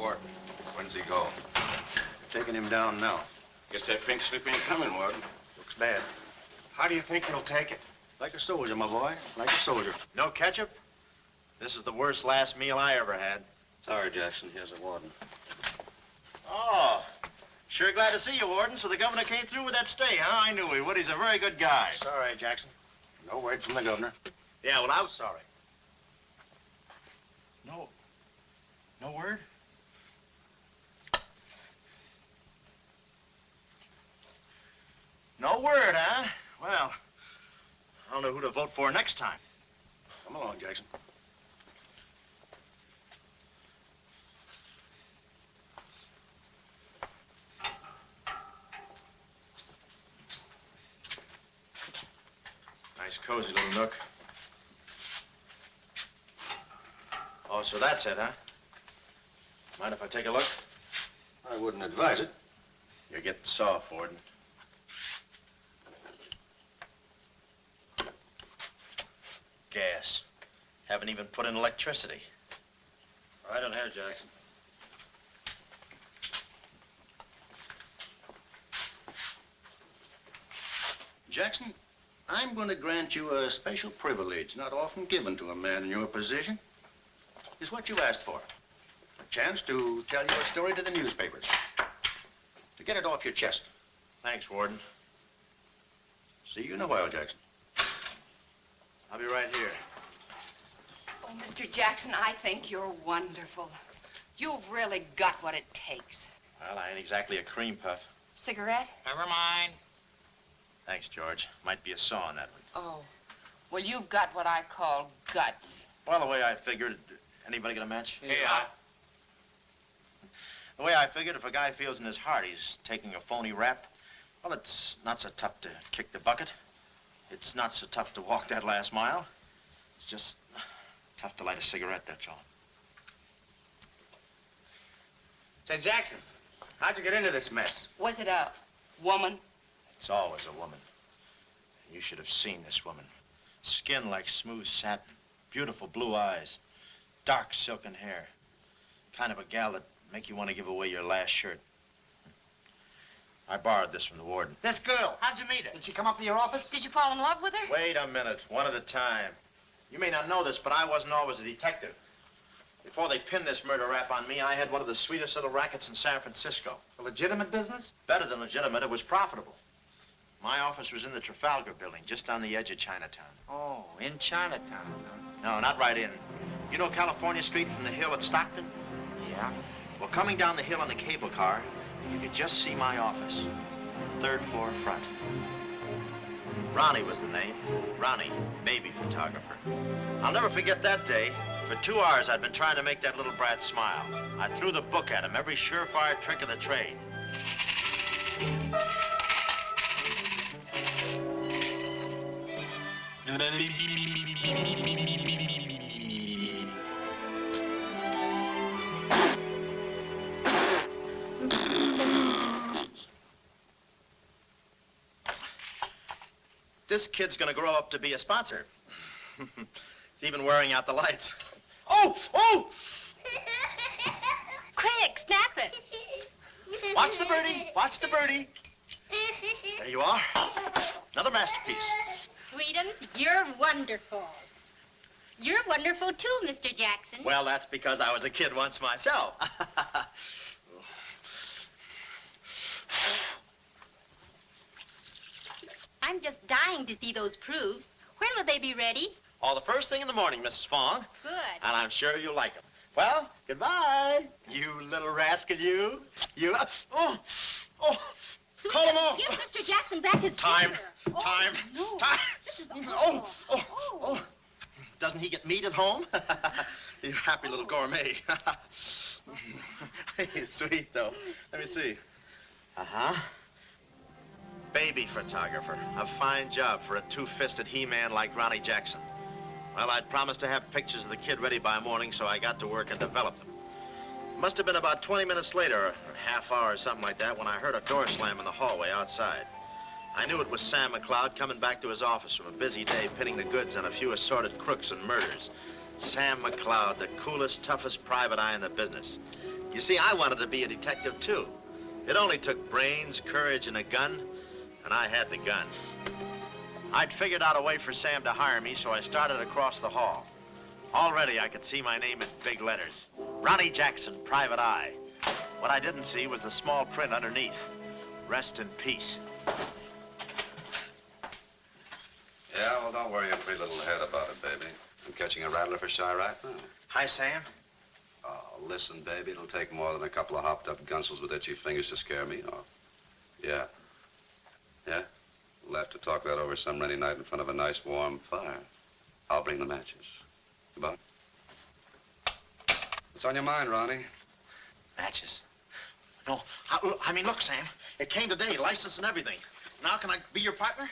Warden. When's he go? Taking him down now. Guess that pink slip ain't coming, Warden. Looks bad. How do you think he'll take it? Like a soldier, my boy. Like a soldier. No ketchup? This is the worst last meal I ever had. Sorry, Jackson. Here's the warden. Oh, sure glad to see you, Warden. So the governor came through with that stay, huh? I knew he would. He's a very good guy. Sorry, Jackson. No word from the governor. Yeah, well, I was sorry. No word? No word, huh? Well, I don't know who to vote for next time. Come along, Jackson. Nice, cozy little nook. Oh, so that's it, huh? Mind if I take a look? I wouldn't advise it. You're getting soft, Warden. Gas. Haven't even put in electricity. Right on here, Jackson. Jackson, I'm going to grant you a special privilege not often given to a man in your position. It's what you asked for. A chance to tell your story to the newspapers. To get it off your chest. Thanks, Warden. See you in a while, Jackson. I'll be right here. Oh, Mr. Jackson, I think you're wonderful. You've really got what it takes. Well, I ain't exactly a cream puff. Cigarette? Never mind. Thanks, George. Might be a saw on that one. Oh, well, you've got what I call guts. Well, the way I figured... Anybody get a match? Yeah. The way I figured, if a guy feels in his heart he's taking a phony rap, well, it's not so tough to kick the bucket. It's not so tough to walk that last mile. It's just tough to light a cigarette, that's all. Say, Jackson, how'd you get into this mess? Was it a woman? It's always a woman. You should have seen this woman. Skin like smooth satin, beautiful blue eyes, dark silken hair. Kind of a gal that'd make you want to give away your last shirt. I borrowed this from the warden. This girl, how'd you meet her? Did she come up to your office? Did you fall in love with her? Wait a minute, one at a time. You may not know this, but I wasn't always a detective. Before they pinned this murder rap on me, I had one of the sweetest little rackets in San Francisco. A legitimate business? Better than legitimate, it was profitable. My office was in the Trafalgar building, just on the edge of Chinatown. Oh, in Chinatown, huh? No, not right in. You know California Street from the hill at Stockton? Yeah. Well, coming down the hill on the cable car, you could just see my office. Third floor front. Ronnie was the name. Ronnie, baby photographer. I'll never forget that day. For 2 hours, I'd been trying to make that little brat smile. I threw the book at him, every surefire trick of the trade. This kid's gonna grow up to be a sponsor. He's even wearing out the lights. Oh! Oh! Quick, snap it. Watch the birdie. Watch the birdie. There you are. Another masterpiece. Sweetums, you're wonderful. You're wonderful too, Mr. Jackson. Well, that's because I was a kid once myself. I'm just dying to see those proofs. When will they be ready? Oh, the first thing in the morning, Mrs. Fong. Good. And I'm sure you'll like them. Well, goodbye. You little rascal, you. You. Oh. Sweetums, Call him off. give Mr. Jackson back his Time. finger. Time. No. Time. This is Oh. Doesn't he get meat at home? You happy little gourmet. He's sweet, though. Let me see. Uh-huh. Baby photographer. A fine job for a two-fisted he-man like Ronnie Jackson. Well, I'd promised to have pictures of the kid ready by morning, so I got to work and developed them. Must have been about 20 minutes later, or a half hour or something like that, when I heard a door slam in the hallway outside. I knew it was Sam McLeod coming back to his office from a busy day pinning the goods on a few assorted crooks and murders. Sam McLeod, the coolest, toughest private eye in the business. You see, I wanted to be a detective, too. It only took brains, courage, and a gun, and I had the gun. I'd figured out a way for Sam to hire me, so I started across the hall. Already, I could see my name in big letters. Ronnie Jackson, Private Eye. What I didn't see was the small print underneath. Rest in peace. Yeah, well, don't worry your pretty little head about it, baby. I'm catching a rattler for shy right now. Hi, Sam. Oh, listen, baby, it'll take more than a couple of hopped-up gunsels with itchy fingers to scare me off. Yeah. Yeah? We'll have to talk that over some rainy night in front of a nice warm fire. I'll bring the matches. Goodbye. What's on your mind, Ronnie? Matches. No, I mean, look, Sam. It came today, license and everything. Now can I be your partner?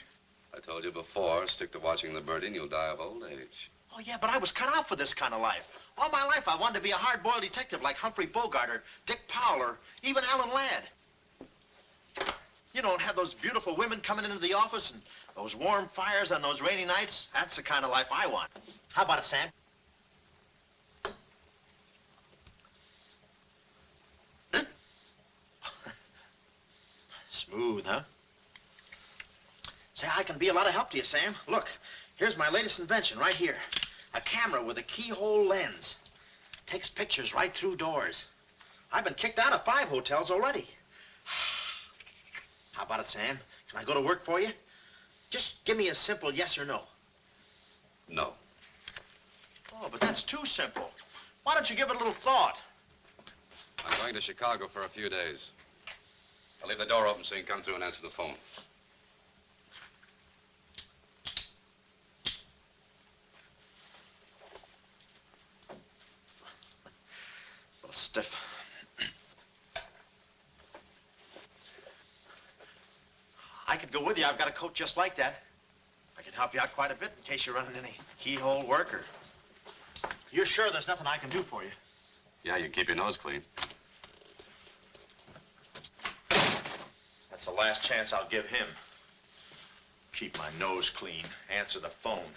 I told you before, stick to watching the birdie and you'll die of old age. Oh, yeah, but I was cut out for this kind of life. All my life, I wanted to be a hard-boiled detective like Humphrey Bogart or Dick Powell or even Alan Ladd. You don't have those beautiful women coming into the office and those warm fires on those rainy nights. That's the kind of life I want. How about it, Sam? Smooth, huh? Say, I can be a lot of help to you, Sam. Look, here's my latest invention right here. A camera with a keyhole lens. Takes pictures right through doors. I've been kicked out of 5 hotels already. How about it, Sam? Can I go to work for you? Just give me a simple yes or no. No. Oh, but that's too simple. Why don't you give it a little thought? I'm going to Chicago for a few days. I'll leave the door open so you can come through and answer the phone. A little stiff. I could go with you. I've got a coat just like that. I can help you out quite a bit in case you're running any keyhole work or... You're sure there's nothing I can do for you? Yeah, you keep your nose clean. That's the last chance I'll give him. Keep my nose clean. Answer the phone.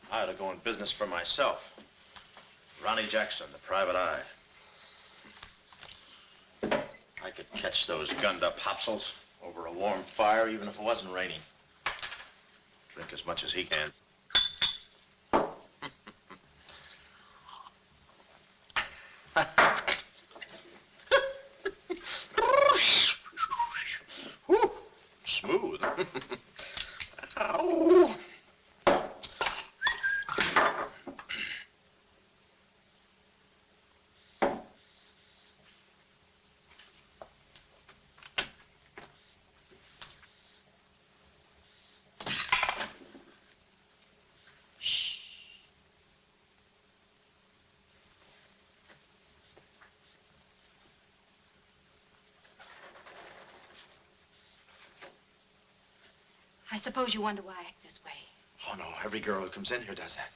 I ought to go in business for myself. Ronnie Jackson, the Private Eye. I could catch those gunned-up hopsels over a warm fire, even if it wasn't raining. Drink as much as he can. Whew, smooth. Ow. I suppose you wonder why I act this way. Oh, no, every girl who comes in here does that.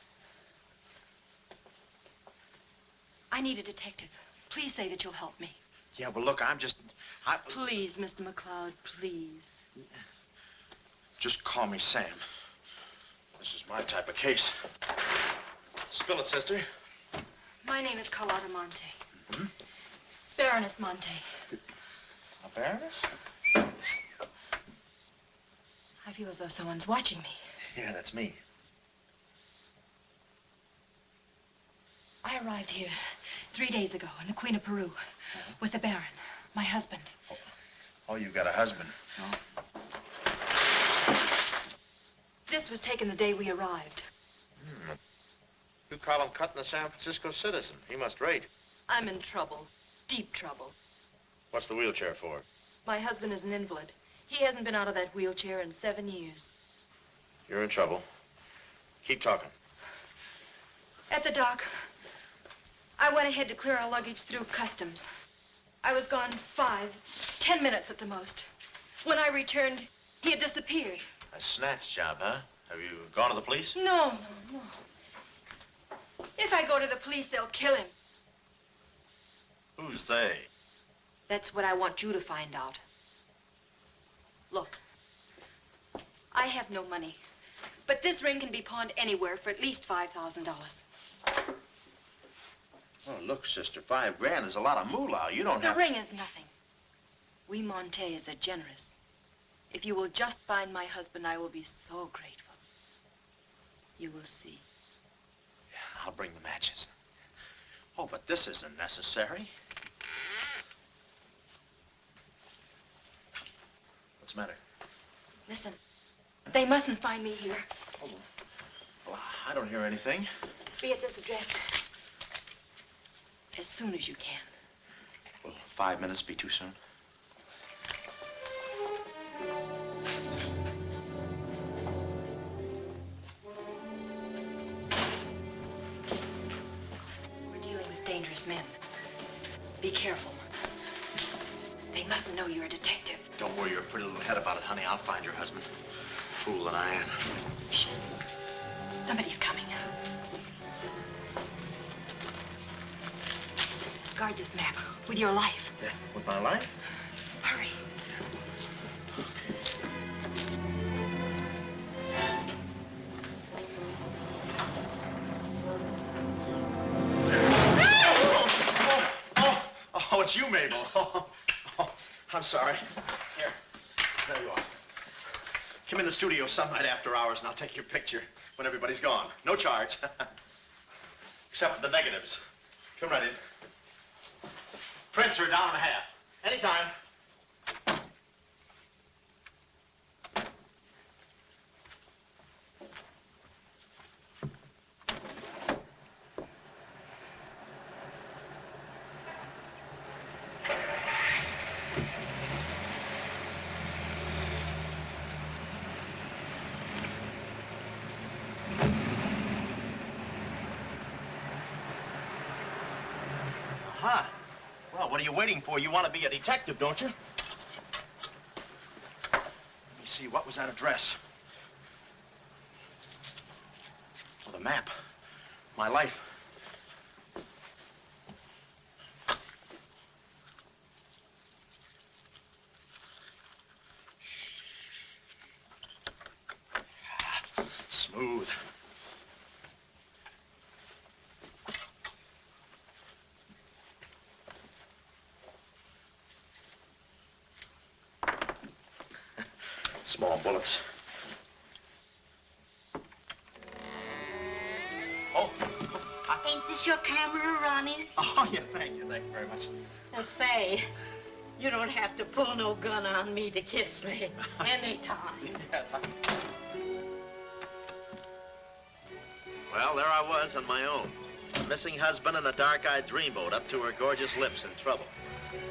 I need a detective. Please say that you'll help me. Yeah, well, look, Please, Mr. McCloud, please. Just call me Sam. This is my type of case. Spill it, sister. My name is Carlotta Monte. Hmm? Baroness Monte. A baroness? I feel as though someone's watching me. Yeah, that's me. I arrived here 3 days ago in the Queen of Peru with the Baron, my husband. Oh, you've got a husband. This was taken the day we arrived. You call him cutting a San Francisco citizen. He must rate. I'm in trouble, deep trouble. What's the wheelchair for? My husband is an invalid. He hasn't been out of that wheelchair in 7 years. You're in trouble. Keep talking. At the dock, I went ahead to clear our luggage through customs. I was gone 5-10 minutes at the most. When I returned, he had disappeared. A snatch job, huh? Have you gone to the police? No. If I go to the police, they'll kill him. Who's they? That's what I want you to find out. Look, I have no money, but this ring can be pawned anywhere for at least $5,000. Oh, look, sister, $5 is a lot of moolah. You don't The have... ring is nothing. We Montes are generous. If you will just find my husband, I will be so grateful. You will see. Yeah, I'll bring the matches. Oh, but this isn't necessary. What's the matter? Listen, they mustn't find me here. Oh, well, I don't hear anything. Be at this address as soon as you can. Will 5 minutes be too soon? We're dealing with dangerous men. Be careful. They mustn't know you're a detective. Don't worry your pretty little head about it, honey. I'll find your husband. Fool that I am. Shh. Somebody's coming. Guard this map with your life. Yeah, with my life? Hurry. Oh, it's you, Mabel. Oh, I'm sorry. Here, there you are. Come in the studio some night after hours, and I'll take your picture when everybody's gone. No charge. Except for the negatives. Come right in. Prints are $1.50. Anytime. Aha. Well, what are you waiting for? You want to be a detective, don't you? Let me see, what was that address? Oh, the map. My life. Smooth. Small bullets. Oh. Ain't this your camera, Ronnie? Oh, yeah, thank you very much. And say, you don't have to pull no gun on me to kiss me anytime. Yes, Well, there I was on my own. A missing husband and a dark-eyed dreamboat up to her gorgeous lips in trouble.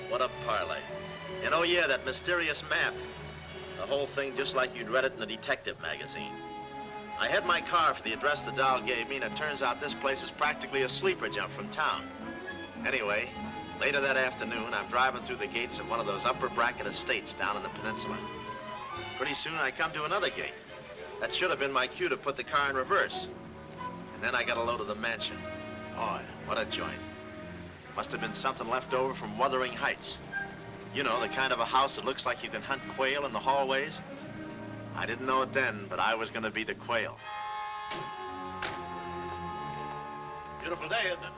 What a parlay. And oh yeah, that mysterious map. The whole thing just like you'd read it in a detective magazine. I had my car for the address the doll gave me, and it turns out this place is practically a sleeper jump from town. Anyway, later that afternoon, I'm driving through the gates of one of those upper bracket estates down in the peninsula. Pretty soon, I come to another gate. That should have been my cue to put the car in reverse. And then I got a load of the mansion. Oh, what a joint. Must have been something left over from Wuthering Heights. You know, the kind of a house that looks like you can hunt quail in the hallways. I didn't know it then, but I was going to be the quail. Beautiful day, isn't it?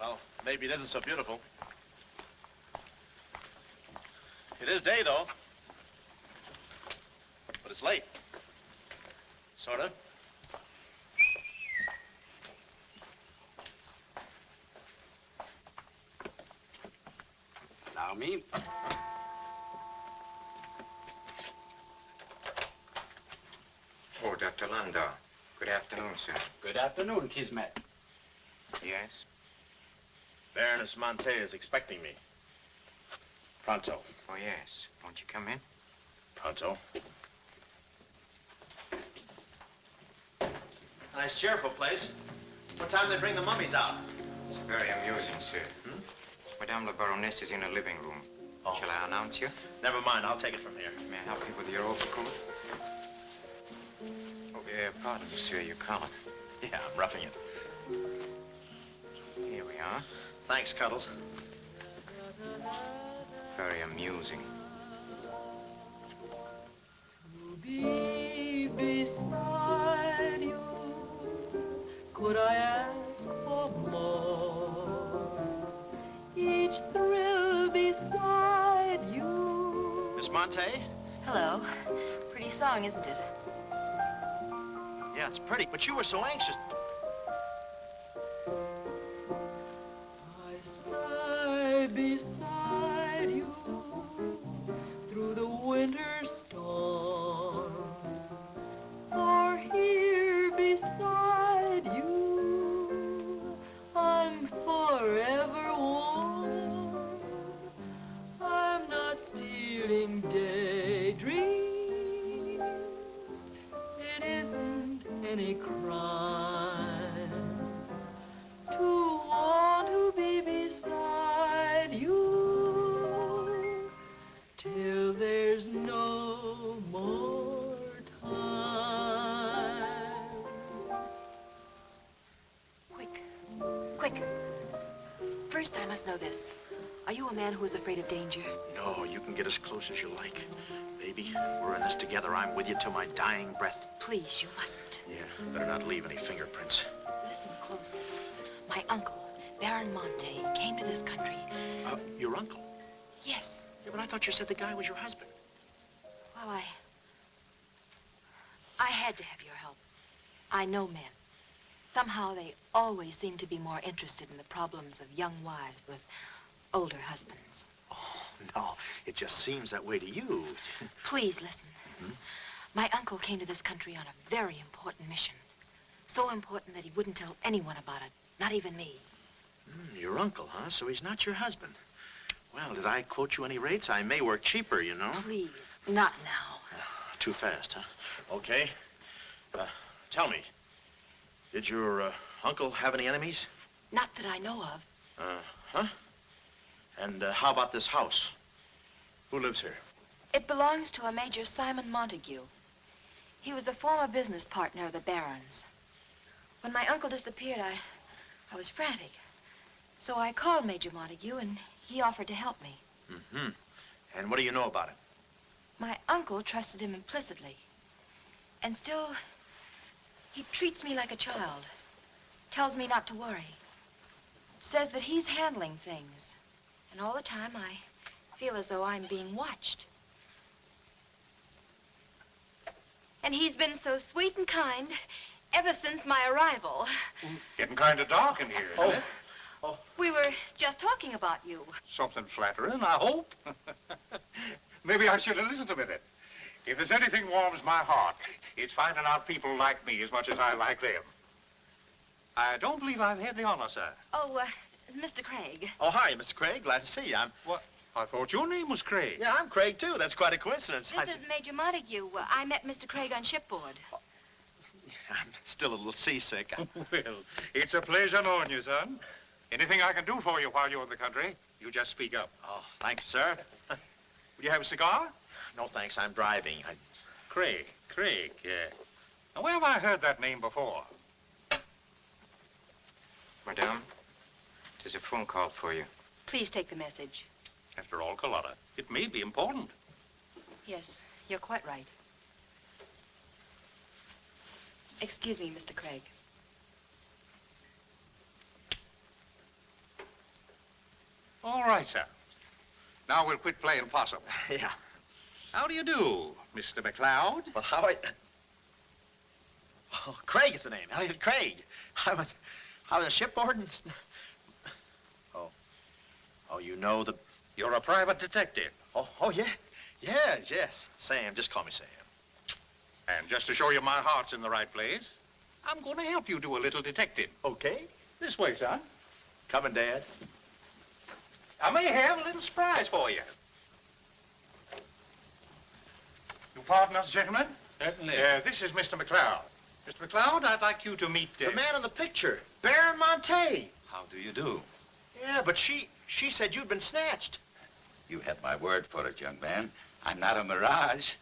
Well, maybe it isn't so beautiful. It is day, though. But it's late. Sort of. Allow me. Oh, Dr. Landau. Good afternoon, sir. Good afternoon, Kismet. Yes? Baroness Monte is expecting me. Pronto. Oh, yes. Won't you come in? Pronto. Nice, cheerful place. What time do they bring the mummies out? It's very amusing, sir. Hmm? Madame la Baroness is in her living room. Oh. Shall I announce you? Never mind, I'll take it from here. May I help you with your overcoat? Oh, pardon, monsieur, your collar. Yeah, I'm roughing it. Here we are. Thanks, Cuddles. Very amusing. To be beside you could I ask for more? Each thrill beside you. Miss Monte? Hello. Pretty song, isn't it? Yeah, it's pretty, but you were so anxious. I sigh beside you through the winter storm. For here beside you, I'm forever warm. I'm not stealing daydreams. It isn't any crime to want to be beside you till there's no more time. Quick. First, I must know this. Are you a man who is afraid of danger? No, you can get as close as you like. Baby, we're in this together. I'm with you till my dying breath. Please, you mustn't. Yeah, better not leave any fingerprints. Listen closely. My uncle, Baron Monte, came to this country. Your uncle? Yes. Yeah, but I thought you said the guy was your husband. Well, I had to have your help. I know men. Somehow they always seem to be more interested in the problems of young wives with older husbands. Oh, no, it just seems that way to you. Please listen. My uncle came to this country on a very important mission. So important that he wouldn't tell anyone about it, not even me. Your uncle, huh? So he's not your husband. Well, did I quote you any rates? I may work cheaper, you know. Please, not now. Too fast, huh? Okay. Tell me, did your uncle have any enemies? Not that I know of. Huh? And how about this house? Who lives here? It belongs to a Major Simon Montague. He was a former business partner of the Baron's. When my uncle disappeared, I was frantic. So I called Major Montague, and he offered to help me. And what do you know about it? My uncle trusted him implicitly. And still, he treats me like a child. Tells me not to worry. Says that he's handling things. And all the time, I feel as though I'm being watched. And he's been so sweet and kind ever since my arrival. Getting kind of dark in here, isn't it? We were just talking about you. Something flattering, I hope. Maybe I should have listened a minute. If there's anything warms my heart, it's finding out people like me as much as I like them. I don't believe I've had the honor, sir. Oh, Mr. Craig. Oh, hi, Mr. Craig. Glad to see you. What? I thought your name was Craig. Yeah, I'm Craig, too. That's quite a coincidence. This is Major Montague. I met Mr. Craig on shipboard. I'm still a little seasick. Well, it's a pleasure knowing you, son. Anything I can do for you while you're in the country, you just speak up. Oh, thank you, sir. Will you have a cigar? No, thanks. I'm driving. Craig, yeah. Now, where have I heard that name before? Madame, there's a phone call for you. Please take the message. After all, Carlotta, it may be important. Yes, you're quite right. Excuse me, Mr. Craig. All right, sir. Now we'll quit playing possum. Yeah. How do you do, Mr. McLeod? Well, how are you? Oh, Craig is the name. Elliot Craig. I was shipboard and... Oh, you know the... You're a private detective. Oh, yeah. Yes. Sam, just call me Sam. And just to show you my heart's in the right place, I'm going to help you do a little detective. Okay. This way, son. Coming, Dad. I may have a little surprise for you. You pardon us, gentlemen? Certainly. This is Mr. McLeod. Mr. McLeod, I'd like you to meet... The man in the picture, Baron Monte. How do you do? Yeah, but she said you'd been snatched. You had my word for it, young man. I'm not a mirage.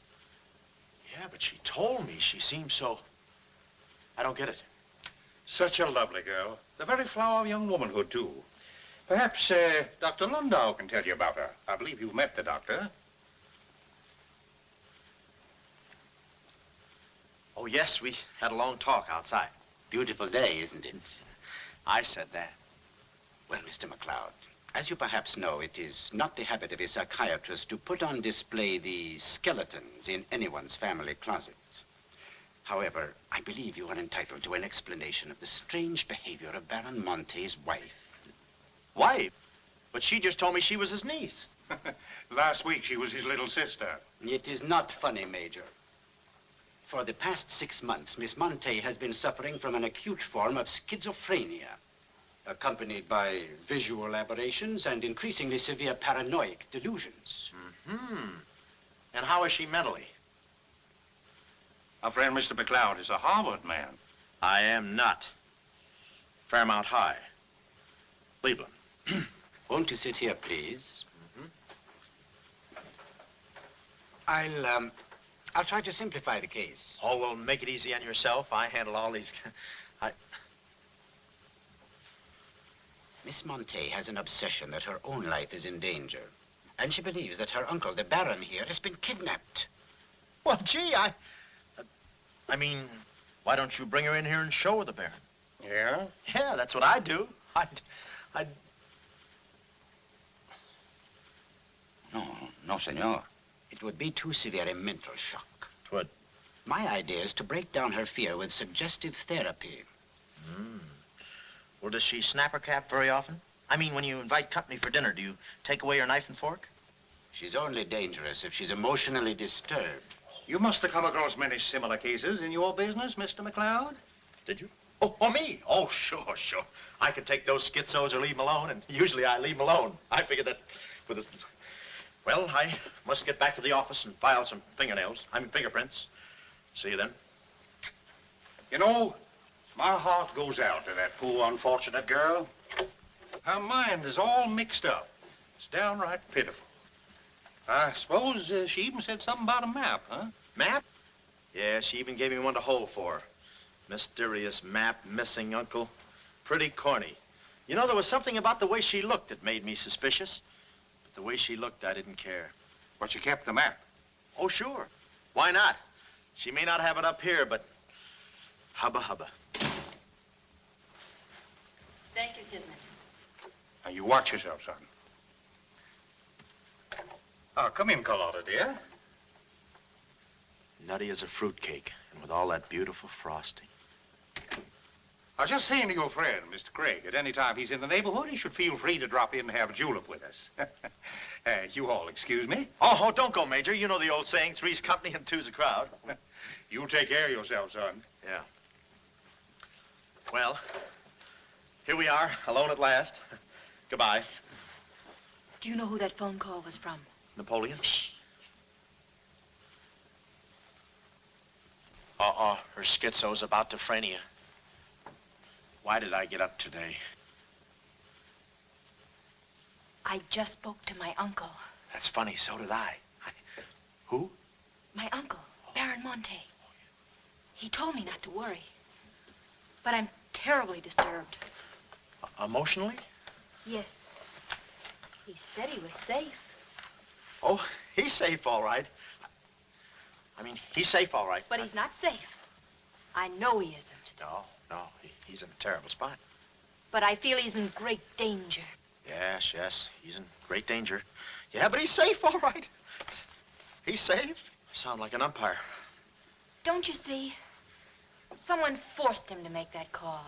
Yeah, but she told me she seemed so... I don't get it. Such a lovely girl. The very flower of young womanhood, too. Perhaps, Dr. Landau can tell you about her. I believe you've met the doctor. Oh, yes, we had a long talk outside. Beautiful day, isn't it? I said that. Well, Mr. McLeod, as you perhaps know, it is not the habit of a psychiatrist to put on display the skeletons in anyone's family closets. However, I believe you are entitled to an explanation of the strange behavior of Baron Monte's wife. Wife? But she just told me she was his niece. Last week, she was his little sister. It is not funny, Major. For the past 6 months, Miss Monte has been suffering from an acute form of schizophrenia, accompanied by visual aberrations and increasingly severe paranoid delusions. Mm-hmm. And how is she mentally? Our friend Mr. McLeod is a Harvard man. I am not. Fairmount High. Cleveland. Won't you sit here, please? Mm-hmm. I'll try to simplify the case. Oh, well, make it easy on yourself. I handle all these... Miss Monte has an obsession that her own life is in danger. And she believes that her uncle, the Baron here, has been kidnapped. Well, gee, I mean, why don't you bring her in here and show her the Baron? Yeah? Yeah, that's what I'd do. I'd... No, senor. It would be too severe a mental shock. Twould. My idea is to break down her fear with suggestive therapy. Well, does she snap her cap very often? I mean, when you invite company for dinner, do you take away her knife and fork? She's only dangerous if she's emotionally disturbed. You must have come across many similar cases in your business, Mr. McLeod. Did you? Oh, me? Oh, sure. I could take those schizos or leave them alone, and usually I leave them alone. I figured that with this... Well, I must get back to the office and file some fingerprints. See you then. You know, my heart goes out to that poor, unfortunate girl. Her mind is all mixed up. It's downright pitiful. I suppose she even said something about a map, huh? Map? Yeah, she even gave me one to hold for. Mysterious map, missing uncle. Pretty corny. You know, there was something about the way she looked that made me suspicious. But the way she looked, I didn't care. But she kept the map. Oh, sure. Why not? She may not have it up here, but hubba hubba. Thank you, Kismet. Now, you watch yourself, son. Oh, come in, Carlotta, dear. Nutty as a fruitcake, and with all that beautiful frosting. I was just saying to your friend, Mr. Craig, at any time he's in the neighborhood, he should feel free to drop in and have a julep with us. You all excuse me? Oh, don't go, Major. You know the old saying, three's company and two's a crowd. You take care of yourself, son. Yeah. Well, here we are, alone at last. Goodbye. Do you know who that phone call was from? Napoleon? Shh. Her schizo's about to frania. Why did I get up today? I just spoke to my uncle. That's funny, so did I. Who? My uncle, Baron Monte. He told me not to worry. But I'm terribly disturbed. Emotionally? Yes. He said he was safe. Oh, he's safe, all right. I mean, he's safe, all right. But he's not safe. I know he isn't. No, he's in a terrible spot. But I feel he's in great danger. Yes, he's in great danger. Yeah, but he's safe, all right. He's safe. Sound like an umpire. Don't you see? Someone forced him to make that call.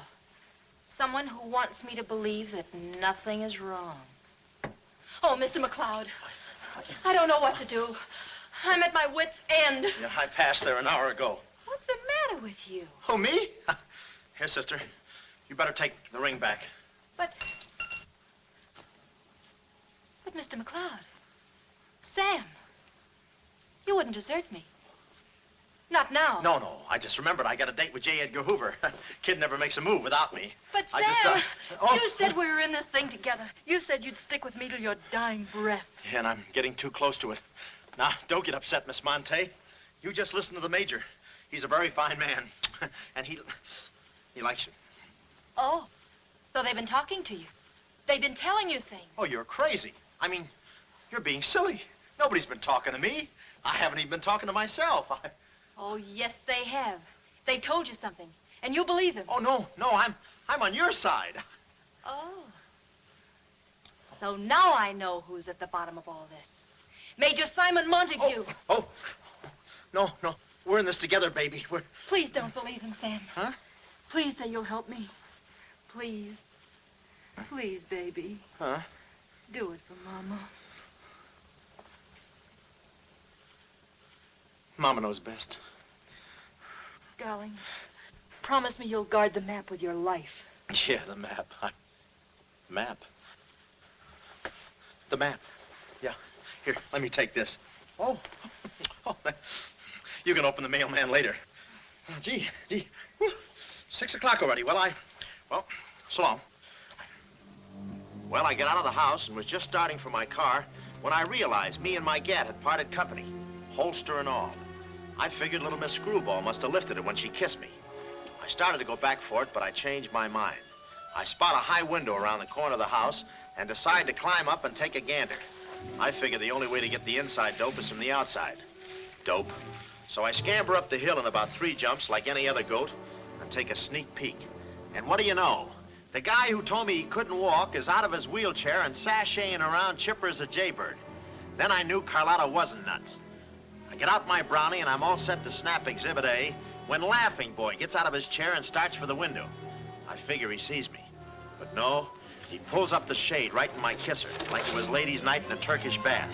Someone who wants me to believe that nothing is wrong. Oh, Mr. McLeod, I don't know what to do. I'm at my wit's end. Yeah, I passed there an hour ago. What's the matter with you? Oh, me? Here, sister. You better take the ring back. But Mr. McLeod, Sam, you wouldn't desert me. Not now. No. I just remembered I got a date with J. Edgar Hoover. Kid never makes a move without me. But Sam, you said we were in this thing together. You said you'd stick with me till your dying breath. Yeah, and I'm getting too close to it. Now, don't get upset, Miss Monte. You just listen to the Major. He's a very fine man. And he likes you. Oh, so they've been talking to you. They've been telling you things. Oh, you're crazy. I mean, you're being silly. Nobody's been talking to me. I haven't even been talking to myself. Oh, yes, they have. They told you something. And you believe him. Oh, no, I'm on your side. Oh. So now I know who's at the bottom of all this. Major Simon Montague. Oh, no, we're in this together, baby. Please don't believe him, Sam. Huh? Please say you'll help me. Please. Please, baby. Huh? Do it for Mama. Mama knows best. Darling, promise me you'll guard the map with your life. Yeah, the map. Map? The map. Yeah. Here, let me take this. Oh. You can open the mailman later. Oh, gee. Whew. 6 o'clock already. Well, so long. Well, I got out of the house and was just starting for my car when I realized me and my gat had parted company, holster and all. I figured little Miss Screwball must have lifted it when she kissed me. I started to go back for it, but I changed my mind. I spot a high window around the corner of the house and decide to climb up and take a gander. I figure the only way to get the inside dope is from the outside. Dope. So I scamper up the hill in about 3 jumps like any other goat and take a sneak peek. And what do you know? The guy who told me he couldn't walk is out of his wheelchair and sashaying around chipper as a jaybird. Then I knew Carlotta wasn't nuts. I get out my brownie and I'm all set to snap Exhibit A when Laughing Boy gets out of his chair and starts for the window. I figure he sees me. But no, he pulls up the shade right in my kisser, like it was ladies' night in a Turkish bath.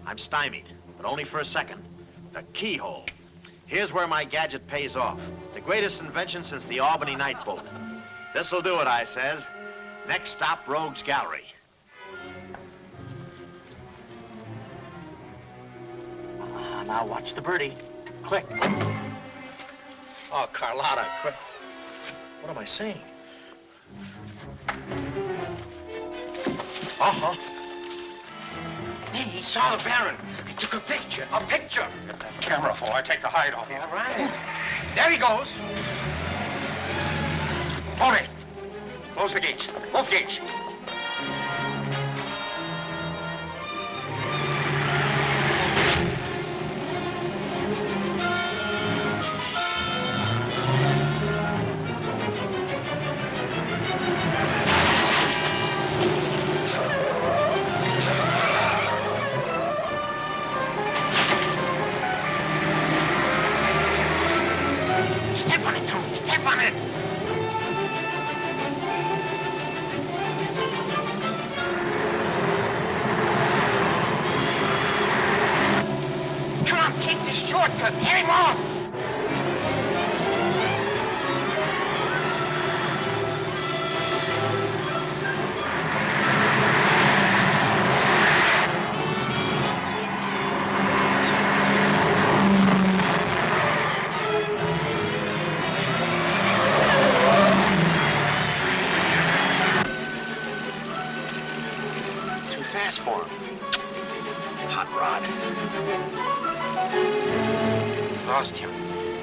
I'm stymied, but only for a second. The keyhole. Here's where my gadget pays off. The greatest invention since the Albany night boat. This'll do it, I says. Next stop, Rogue's Gallery. Now watch the birdie. Click. Oh, Carlotta, quick. What am I saying? Uh-huh. Hey, he saw the Baron. He took a picture. A picture. Get that camera full. I take the hide off. Yeah, right. There he goes. Tony, close the gates. Both gates. Step on it, Tony. Step on it. Come on, take this shortcut. Get him off. Too fast for him. Hot rod. Lost him.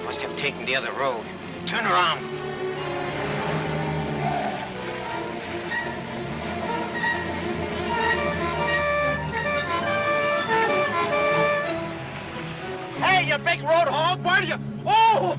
Must have taken the other road. Turn around. Hey, you big road hog, why do you... Oh!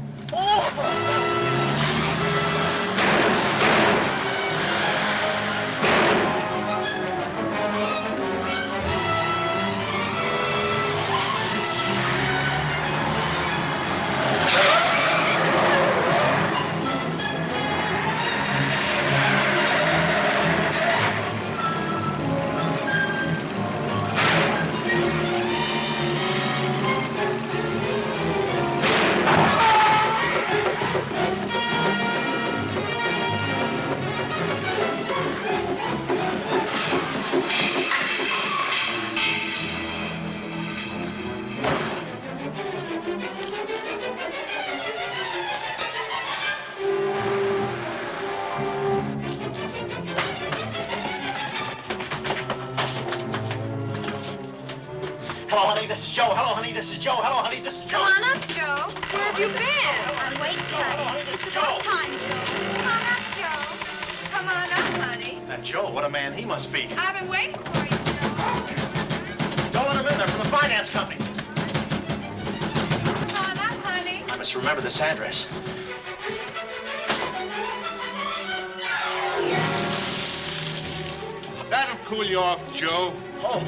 Hello, honey, this is Joe. Hello, honey, this is Joe. Hello, honey, this is Joe. Come on up, Joe. Where have you been? Wait, Hello, honey, honey. this is It's Joe. about time, Joe. Come on up, Joe. Come on up, honey. That Joe, what a man he must be. I've been waiting for you, Joe. Don't let him in. They're from the finance company. Come on up, honey. I must remember this address. cool you off, Joe? Oh.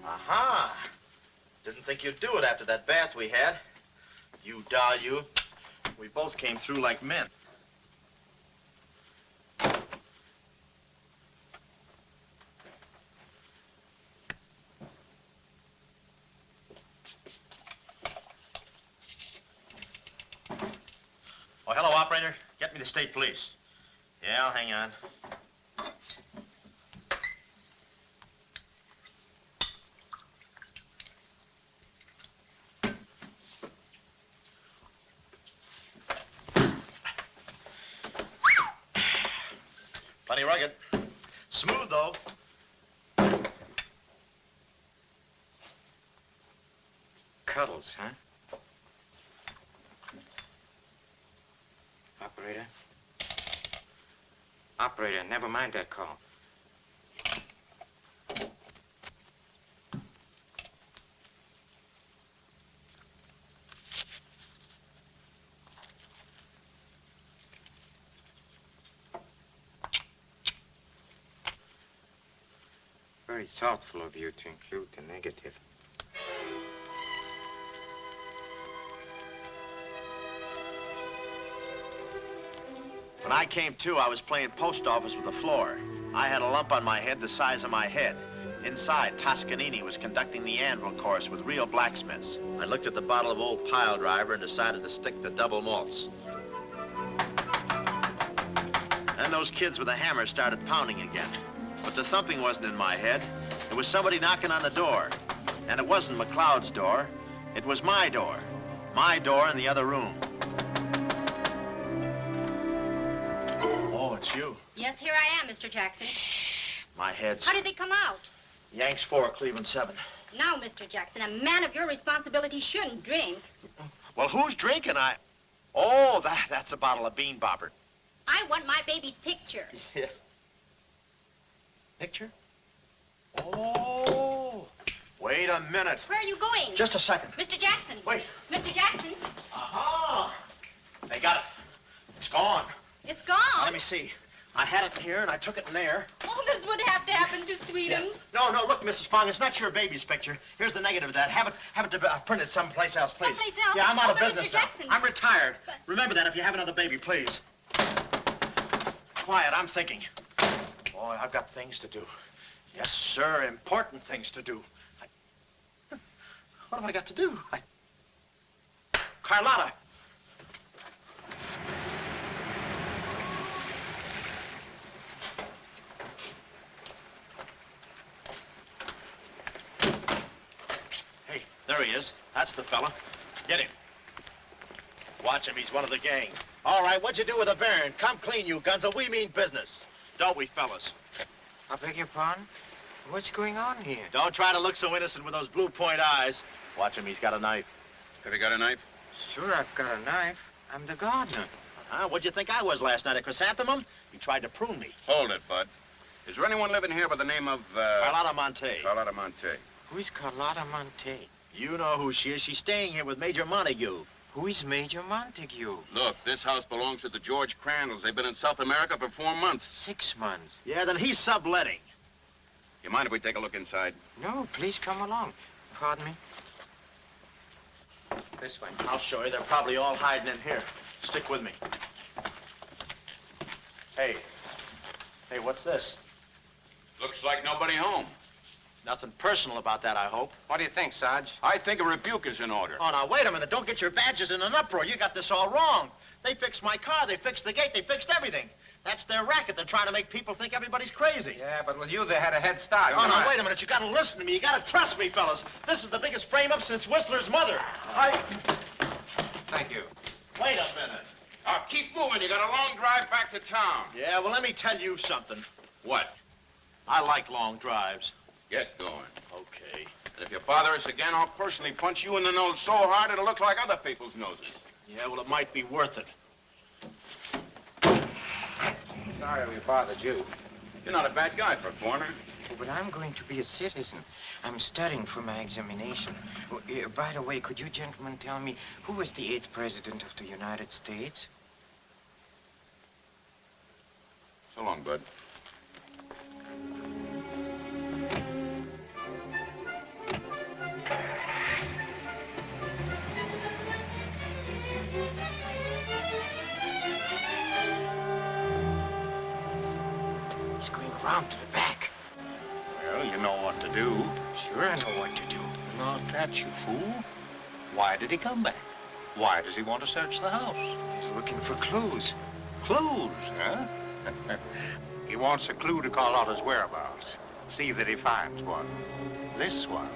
Aha! Didn't think you'd do it after that bath we had. You doll, you. We both came through like men. Oh, hello, operator. Get me the state police. Yeah, I'll hang on. Plenty rugged. Smooth, though. Cuddles, huh? Operator? Operator, never mind that call. Very thoughtful of you to include the negative. When I came to, I was playing post office with the floor. I had a lump on my head the size of my head. Inside, Toscanini was conducting the anvil course with real blacksmiths. I looked at the bottle of old pile driver and decided to stick the double malts. Then those kids with a hammer started pounding again. But the thumping wasn't in my head. It was somebody knocking on the door. And it wasn't McLeod's door. It was my door. My door in the other room. Oh, it's you. Yes, here I am, Mr. Jackson. My head's... How did they come out? Yanks 4, Cleveland 7. Now, Mr. Jackson, a man of your responsibility shouldn't drink. Well, who's drinking? Oh, that's a bottle of Bean Bobber. I want my baby's picture. Yeah. Picture? Oh. Wait a minute. Where are you going? Just a second. Mr. Jackson. Wait. Mr. Jackson. Aha! They got it. It's gone. It's gone. Now, let me see. I had it here, and I took it in there. Oh, this would have to happen to Sweden. Yeah. No, look, Mrs. Fong, it's not your baby's picture. Here's the negative of that. Have it printed someplace else, please. Someplace else? Yeah, I'm out of but business Mr. now. Jackson. I'm retired. But... Remember that if you have another baby, please. Quiet, I'm thinking. Boy, I've got things to do. Yes, sir, important things to do. What have I got to do? Carlotta. Hey, there he is. That's the fella. Get him. Watch him. He's one of the gang. All right, what'd you do with the Baron? Come clean, you Gunzel. We mean business. Don't we, fellas? I beg your pardon? What's going on here? Don't try to look so innocent with those blue point eyes. Watch him. He's got a knife. Have you got a knife? Sure, I've got a knife. I'm the gardener. Huh? What'd you think I was last night, a chrysanthemum? You tried to prune me. Hold it, Bud. Is there anyone living here by the name of, Carlotta Monte. Carlotta Monte. Who is Carlotta Monte? You know who she is. She's staying here with Major Montague. Who is Major Montague? Look, this house belongs to the George Crandalls. They've been in South America for 4 months. 6 months. Yeah, then he's subletting. You mind if we take a look inside? No, please come along. Pardon me? This way. I'll show you. They're probably all hiding in here. Stick with me. Hey, what's this? Looks like nobody home. Nothing personal about that, I hope. What do you think, Sarge? I think a rebuke is in order. Oh, now, wait a minute. Don't get your badges in an uproar. You got this all wrong. They fixed my car. They fixed the gate. They fixed everything. That's their racket. They're trying to make people think everybody's crazy. Yeah, but with you, they had a head start. Oh, now, wait a minute. You gotta listen to me. You gotta trust me, fellas. This is the biggest frame-up since Whistler's mother. Thank you. Wait a minute. Now, keep moving. You got a long drive back to town. Yeah, well, let me tell you something. What? I like long drives. Get going. Okay. And if you bother us again, I'll personally punch you in the nose so hard it'll look like other people's noses. Yeah, well, it might be worth it. Sorry we bothered you. You're not a bad guy for a foreigner. Oh, but I'm going to be a citizen. I'm studying for my examination. Oh, by the way, could you gentlemen tell me who was the 8th president of the United States? So long, Bud. He's going around to the back. Well, you know what to do. Sure, I know what to do. Not that, you fool. Why did he come back? Why does he want to search the house? He's looking for clues. Clues, huh? He wants a clue to call out his whereabouts. See that he finds one. This one.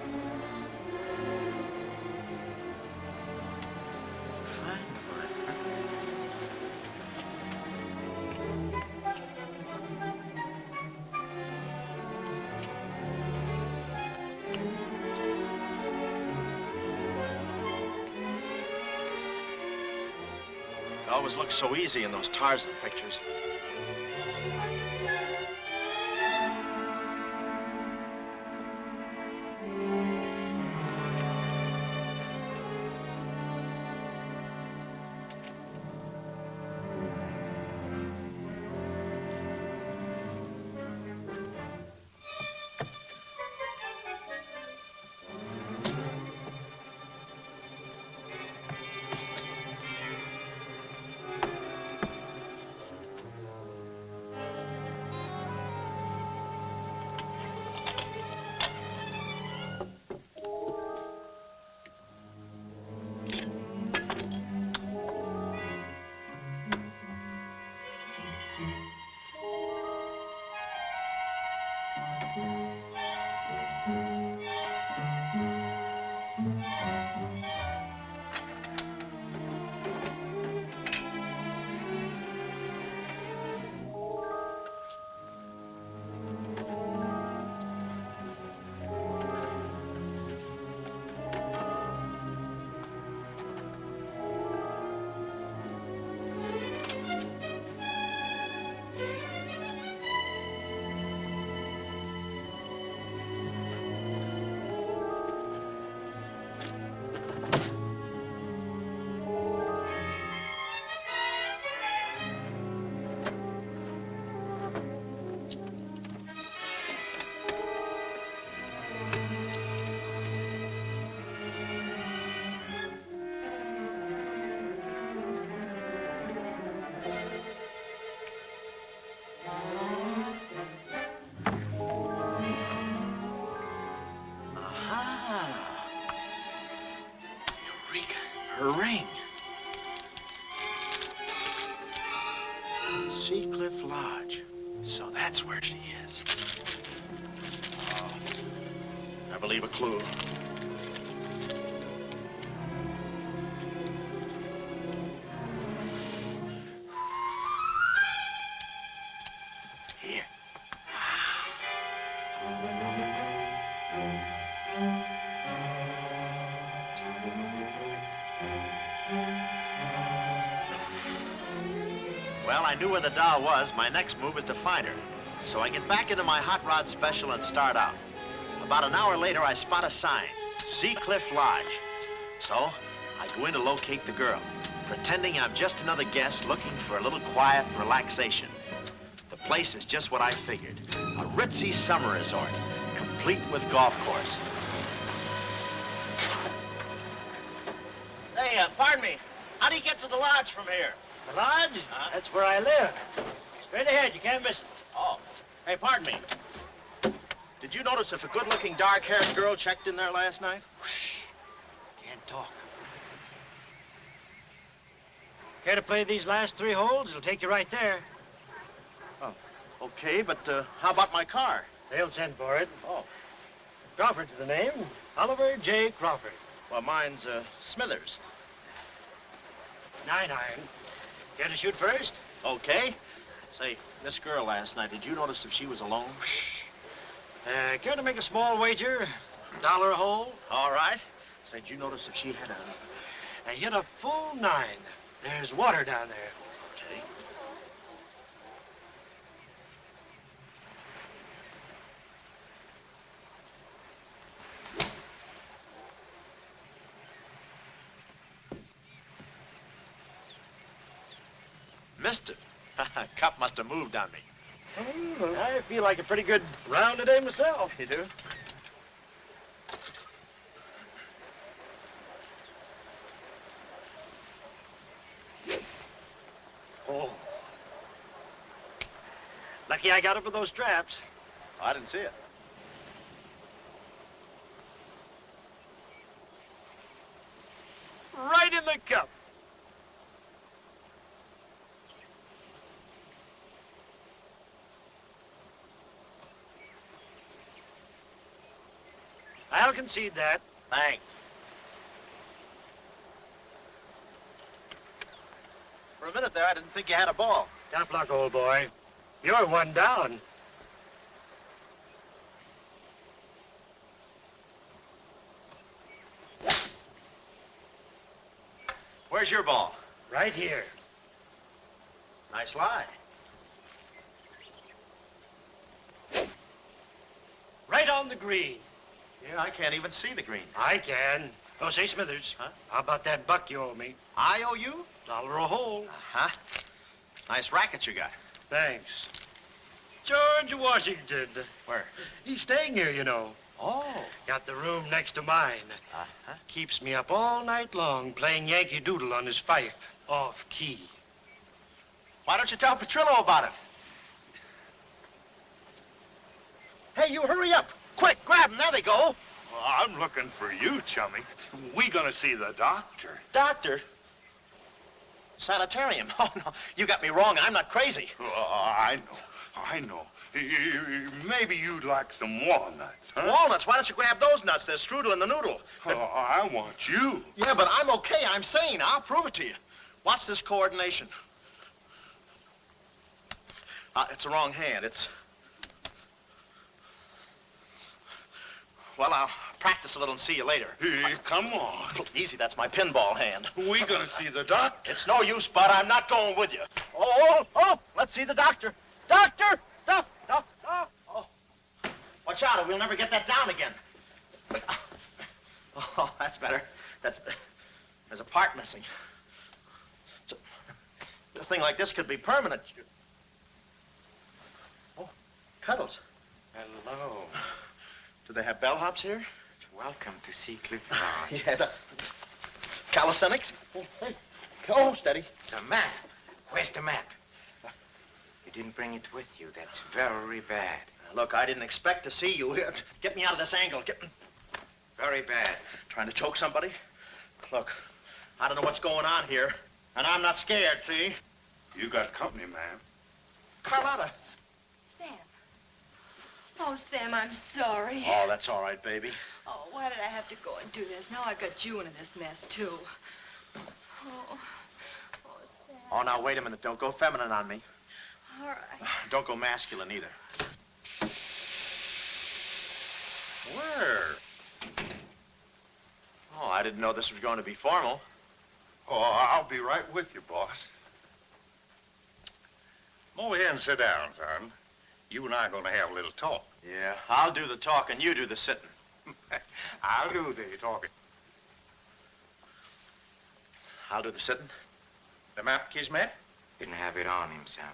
It always looks so easy in those Tarzan pictures. Her ring. Sea Cliff Lodge. So that's where she is. Oh, I believe a clue. Here. Well, I knew where the doll was. My next move is to find her. So I get back into my hot rod special and start out. About an hour later, I spot a sign, Sea Cliff Lodge. So I go in to locate the girl, pretending I'm just another guest looking for a little quiet relaxation. The place is just what I figured, a ritzy summer resort, complete with golf course. Say, pardon me. How do you get to the lodge from here? The lodge? That's where I live. Straight ahead, you can't miss it. Oh. Hey, pardon me. Did you notice if a good-looking, dark-haired girl checked in there last night? Can't talk. Care to play these last 3 holes? It'll take you right there. Oh, okay, but how about my car? They'll send for it. Oh. Crawford's the name. Oliver J. Crawford. Well, mine's Smithers. 9 iron. Care to shoot first? Okay. Say, this girl last night, did you notice if she was alone? Care to make a small wager? $1 a hole? All right. Say, did you notice if she had a... I hit a full 9. There's water down there. Okay. Mister. Cup must have moved on me. I feel like a pretty good round today myself. You do? Oh. Lucky I got up with those straps. I didn't see it. Right in the cup. I'll concede that. Thanks. For a minute there, I didn't think you had a ball. Tough luck, old boy. You're one down. Where's your ball? Right here. Nice lie. Right on the green. Yeah, I can't even see the green. I can. Oh, say, Smithers. Huh? How about that buck you owe me? I owe you? $1 a hole. Uh-huh. Nice racket you got. Thanks. George Washington. Where? He's staying here, you know. Oh. Got the room next to mine. Uh-huh. Keeps me up all night long playing Yankee Doodle on his fife. Off key. Why don't you tell Petrillo about it? Hey, you hurry up. Quick, grab them. There they go. Well, I'm looking for you, chummy. We gonna see the doctor. Doctor? Sanitarium. Oh, no. You got me wrong. I'm not crazy. Oh, I know. Maybe you'd like some walnuts, huh? Walnuts? Why don't you grab those nuts? There's strudel in the noodle. Oh, I want you. Yeah, but I'm okay. I'm sane. I'll prove it to you. Watch this coordination. It's the wrong hand. It's... Well, I'll practice a little and see you later. Hey, come on. Easy, that's my pinball hand. We gonna see the doctor. It's no use, Bud. I'm not going with you. Oh, let's see the doctor. Doctor! Oh. Watch out, or we'll never get that down again. Oh, that's better. There's a part missing. A thing like this could be permanent. Oh, Cuddles. Hello. Do they have bellhops here? Welcome to see Cliff Lodge. Yeah, the calisthenics. Hey. Oh, steady. The map. Where's the map? You didn't bring it with you. That's very bad. Look, I didn't expect to see you here. Get me out of this angle. Very bad. Trying to choke somebody? Look, I don't know what's going on here, and I'm not scared, see? You got company, ma'am. Carlotta. Sam. Oh, Sam, I'm sorry. Oh, that's all right, baby. Oh, why did I have to go and do this? Now I've got you into this mess, too. Oh, Sam. Oh, now, wait a minute. Don't go feminine on me. All right. Don't go masculine, either. Where? Oh, I didn't know this was going to be formal. Oh, I'll be right with you, boss. Come over here and sit down, son. You and I are going to have a little talk. Yeah, I'll do the talking, you do the sitting. I'll do the talking. I'll do the sitting. The map, Kismet? Didn't have it on him, Sam.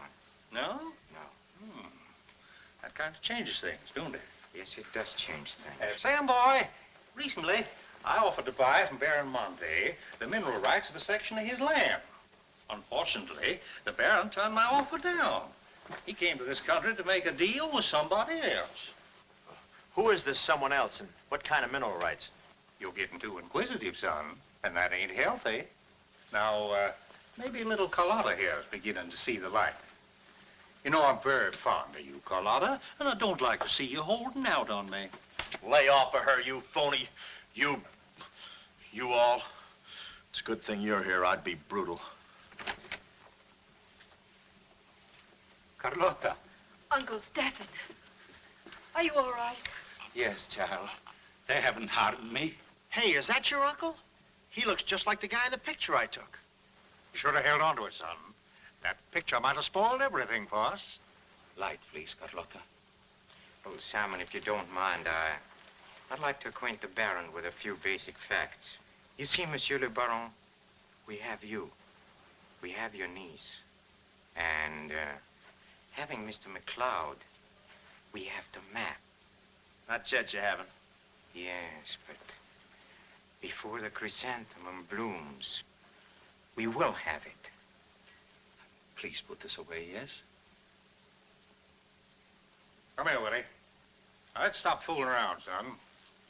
No? No. That kind of changes things, don't it? Yes, it does change things. Sam, boy, recently I offered to buy from Baron Monte the mineral rights of a section of his land. Unfortunately, the Baron turned my offer down. He came to this country to make a deal with somebody else. Who is this someone else, and what kind of mineral rights? You're getting too inquisitive, son, and that ain't healthy. Now, maybe little Carlotta here is beginning to see the light. You know, I'm very fond of you, Carlotta, and I don't like to see you holding out on me. Lay off of her, you phony. You all. It's a good thing you're here. I'd be brutal. Carlotta. Uncle Stephen. Are you all right? Yes, child. They haven't harmed me. Hey, is that your uncle? He looks just like the guy in the picture I took. You should have held on to it, son. That picture might have spoiled everything for us. Light, please, Carlotta. Oh, Simon, if you don't mind, I'd like to acquaint the Baron with a few basic facts. You see, Monsieur le Baron, we have you. We have your niece. And, having Mr. McCloud, we have the map. Not yet, you haven't. Yes, but before the chrysanthemum blooms, we will have it. Please put this away, yes? Come here, Willie. Now, let's stop fooling around, son.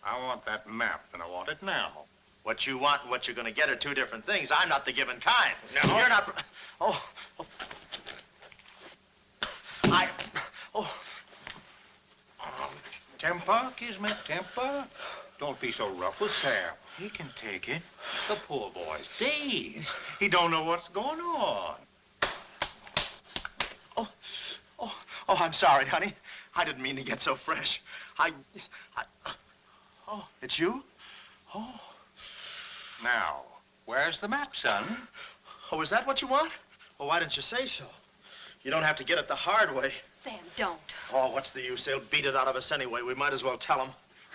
I want that map, and I want it now. What you want and what you're going to get are two different things. I'm not the given kind. No? You're not... Oh. Temper, Kismet, temper. Don't be so rough with Sam. He can take it. The poor boy's dazed. He don't know what's going on. Oh, I'm sorry, honey. I didn't mean to get so fresh. Oh, it's you? Oh. Now, where's the map, son? Oh, is that what you want? Well, why didn't you say so? You don't have to get it the hard way. Sam, don't. Oh, what's the use? They'll beat it out of us anyway. We might as well tell them.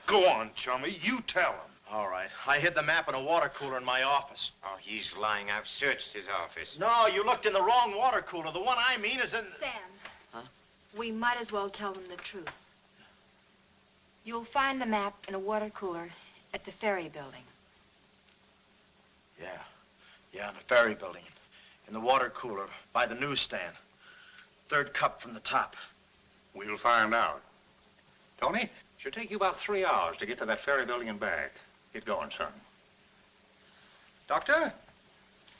Go on, chummy. You tell him. All right. I hid the map in a water cooler in my office. Oh, he's lying. I've searched his office. No, you looked in the wrong water cooler. The one I mean is in... Sam. Huh? We might as well tell them the truth. You'll find the map in a water cooler at the ferry building. Yeah, in the ferry building. In the water cooler by the newsstand. Third cup from the top. We'll find out. Tony, should take you about 3 hours to get to that ferry building and back. Get going, son. Doctor,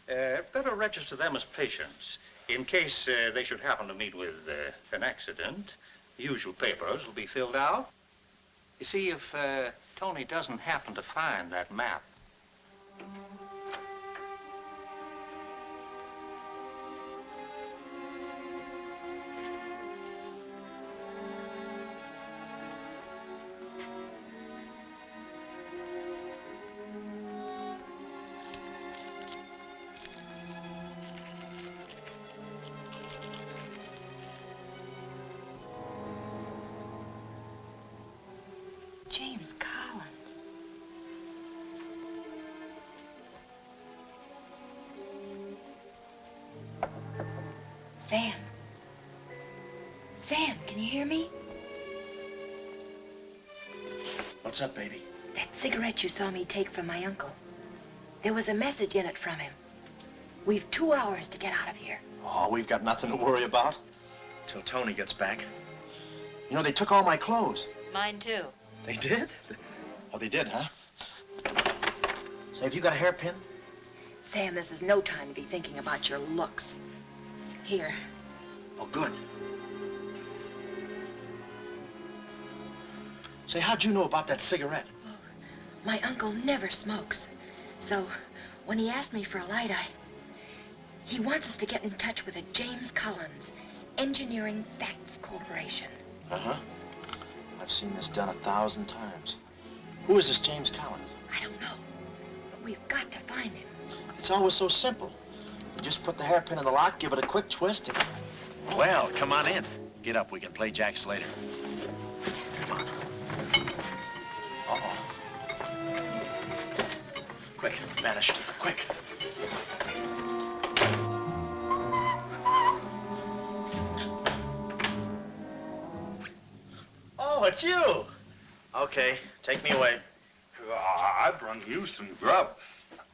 better register them as patients. In case they should happen to meet with an accident, the usual papers will be filled out. You see, if Tony doesn't happen to find that map... James Collins. Sam. Sam, can you hear me? What's up, baby? That cigarette you saw me take from my uncle. There was a message in it from him. We've 2 hours to get out of here. Oh, we've got nothing to worry about. Till Tony gets back. You know, they took all my clothes. Mine too. They did? Oh, they did, huh? Say, have you got a hairpin? Sam, this is no time to be thinking about your looks. Here. Oh, good. Say, how'd you know about that cigarette? Well, my uncle never smokes. So, when he asked me for a light, he wants us to get in touch with a James Collins Engineering Facts Corporation. Uh-huh. I've seen this done 1,000 times. Who is this James Collins? I don't know, but we've got to find him. It's always so simple. You just put the hairpin in the lock, give it a quick twist, and... Well, come on in. Get up. We can play jacks later. Come on. Uh-oh. Quick, vanish. Quick. Oh, it's you. Okay, take me away. I brung you some grub.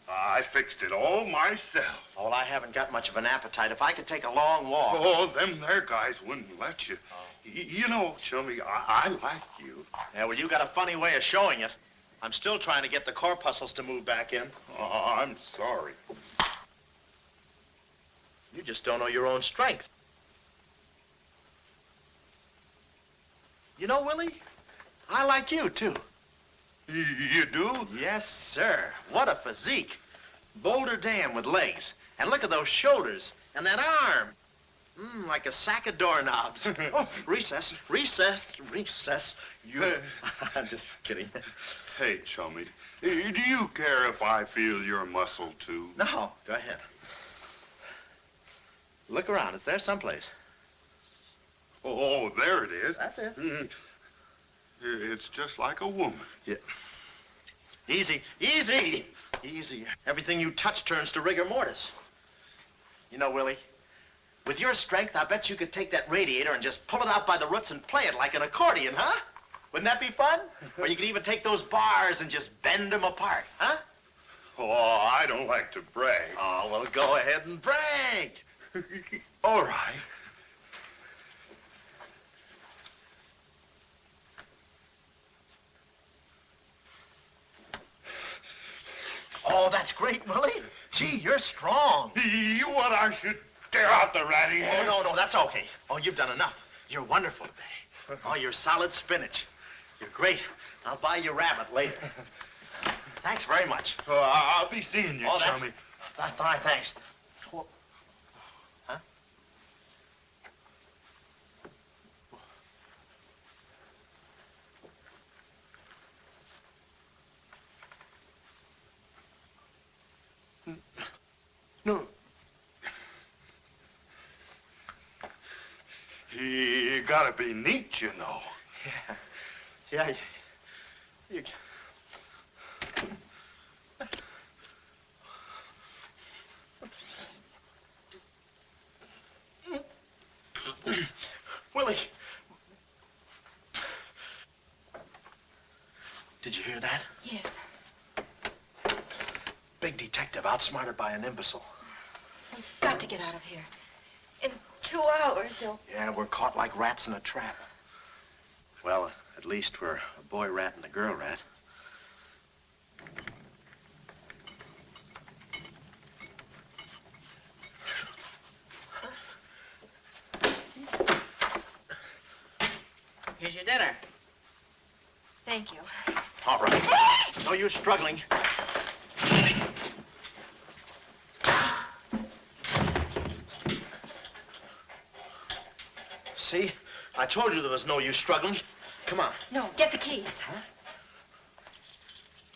I fixed it all myself. Oh, well, I haven't got much of an appetite. If I could take a long walk... Oh, them there guys wouldn't let you. You know, Chummy, I like you. Yeah, well, you got a funny way of showing it. I'm still trying to get the corpuscles to move back in. Oh, I'm sorry. You just don't know your own strength. You know, Willie, I like you, too. You do? Yes, sir. What a physique. Boulder Dam with legs. And look at those shoulders. And that arm. Like a sack of doorknobs. Oh, recess, recess, recess. You... I'm just kidding. Hey, Chummy, do you care if I feel your muscle, too? No, go ahead. Look around. It's there someplace. Oh, there it is. That's it. It's just like a woman. Yeah. Easy, easy, easy. Everything you touch turns to rigor mortis. You know, Willie, With your strength, I bet you could take that radiator and just pull it out by the roots and play it like an accordion, huh? Wouldn't that be fun? Or you could even take those bars and just bend them apart, huh? Oh, I don't like to brag. Oh, well, go ahead and brag. All right. Oh, that's great, Willie. Gee, you're strong. You want I should tear out the ratty Oh, no, that's okay. Oh, you've done enough. You're wonderful today. Oh, you're solid spinach. You're great. I'll buy you rabbit later. Thanks very much. Oh, I'll be seeing you, chummy. That's fine, thanks. Huh? No. You gotta be neat, you know. Yeah. You... Willie. Did you hear that? Yes. Big detective outsmarted by an imbecile. We've got to get out of here. In 2 hours, they'll... Yeah, we're caught like rats in a trap. Well, at least we're a boy rat and a girl rat. Here's your dinner. Thank you. All right. No use struggling. See? I told you there was no use struggling. Come on. No, get the keys. Huh?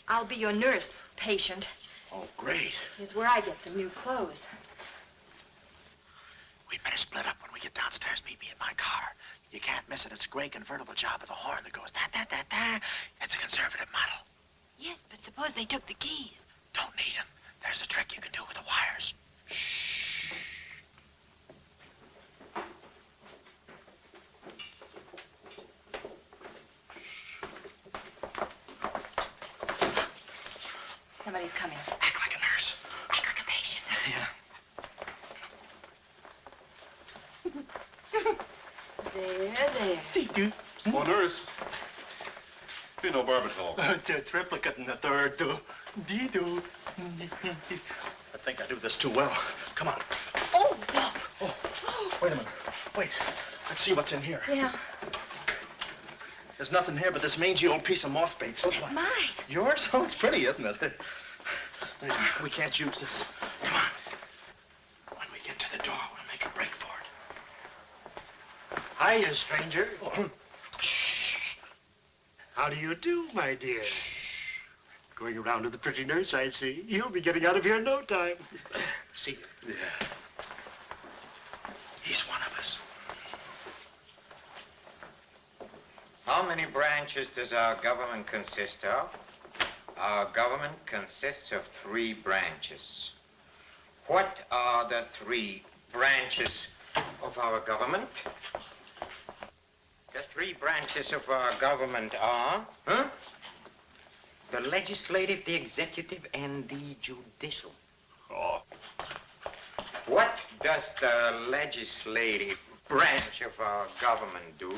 I'll be your nurse, patient. Oh, great. Here's where I get some new clothes. We'd better split up when we get downstairs. Meet me in my car. You can't miss it. It's a gray convertible job with a horn that goes da-da-da-da. It's a conservative model. Yes, but suppose they took the keys. Don't need them. There's a trick you can do with the wires. Somebody's coming. Act like a nurse. Act like a patient. Yeah. There. Oh, nurse. Be no barbital. The triplicate and the third, do. Dee-doo. I think I do this too well. Come on. Oh, no. Oh, wait a minute. Wait. Let's see what's in here. Yeah. There's nothing here but this mangy old piece of moth bait. So It's mine. yours? Oh, it's pretty, isn't it? We can't use this. Come on. When we get to the door, we'll make a break for it. Hiya, stranger. Shh. How do you do, my dear? Going around with the pretty nurse, I see. You'll be getting out of here in no time. See you. Yeah. He's one of us. How many branches does our government consist of? Our government consists of 3 branches. What are the 3 branches of our government? The 3 branches of our government are, the legislative, the executive, and the judicial. Oh. What does the legislative branch of our government do?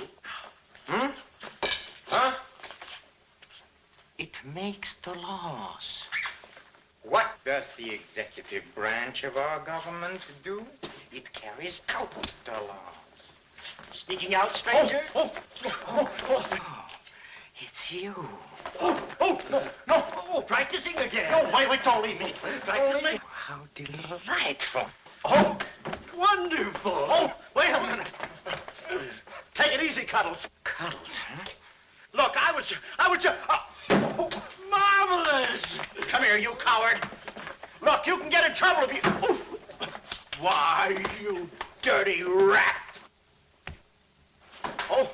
Huh? It makes the laws. What does the executive branch of our government do? It carries out the laws. Sneaking out, stranger? Oh, It's you. No, Practicing again. no, wait, don't leave me. Practicing? How delightful. Oh, Wonderful. oh, wait a minute. Take it easy, Cuddles. Cuddles, huh? Look, I was just... Marvelous. Come here, you coward. Look, you can get in trouble if you... Why, you dirty rat. Oh,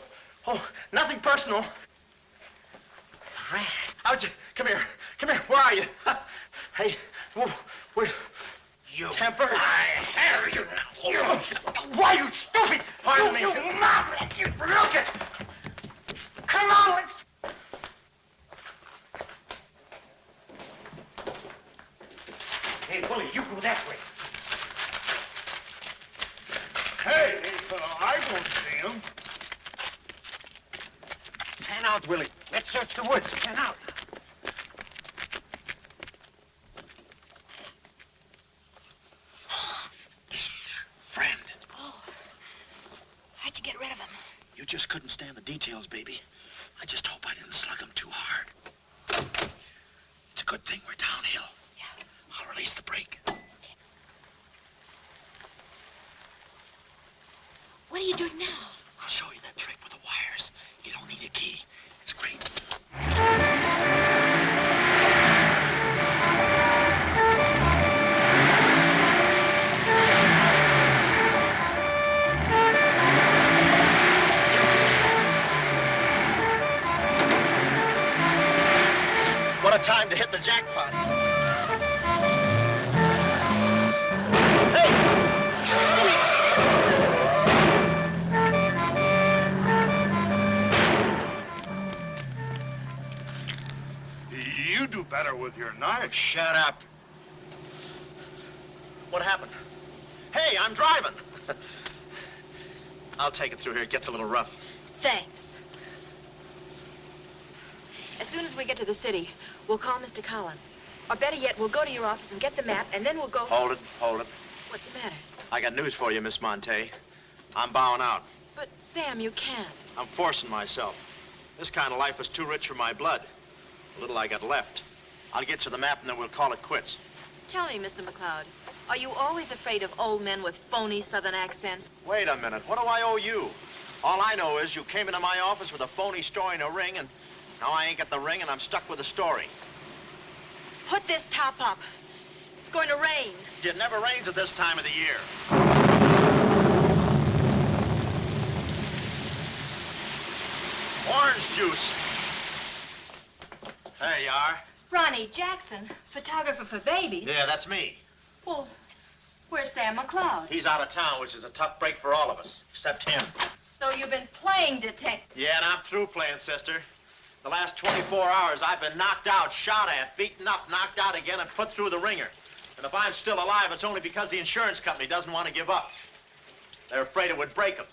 nothing personal. Rat. Come here, where are you? Hey, where... You temper. I have you now. Why, you stupid! Pardon me. You maverick! You look it! Come on, let's... Hey, Willie, you go that way. Hey, I won't see him. Pan out, Willie. Let's search the woods. Pan out. Friend, Oh. How'd you get rid of him? you just couldn't stand the details, baby. I just hope I didn't slug him too hard. It's a good thing we're downhill. Yeah. I'll release the brake. What are you doing now? I'll show you that trick with the wires. You don't need a key. It's great. What a time to hit the jackpot. You do better with your knife. Shut up. What happened? Hey, I'm driving. I'll take it through here. It gets a little rough. Thanks. As soon as we get to the city, we'll call Mr. Collins. Or better yet, we'll go to your office and get the map, and then we'll go... Hold it, hold it. What's the matter? I got news for you, Miss Monte. I'm bowing out. But, Sam, you can't. I'm forcing myself. This kind of life is too rich for my blood. The little I got left. I'll get you the map, and then we'll call it quits. Tell me, Mr. McLeod, are you always afraid of old men with phony southern accents? Wait a minute. What do I owe you? All I know is you came into my office with a phony story and a ring, and now I ain't got the ring, and I'm stuck with the story. Put this top up. It's going to rain. It never rains at this time of the year. Orange juice. There you are. Ronnie Jackson, photographer for babies. Yeah, that's me. Well, where's Sam McLeod? He's out of town, which is a tough break for all of us, except him. So you've been playing detective. Yeah, and I'm through playing, sister. The last 24 hours, I've been knocked out, shot at, beaten up, knocked out again, and put through the ringer. And if I'm still alive, it's only because the insurance company doesn't want to give up. They're afraid it would break them.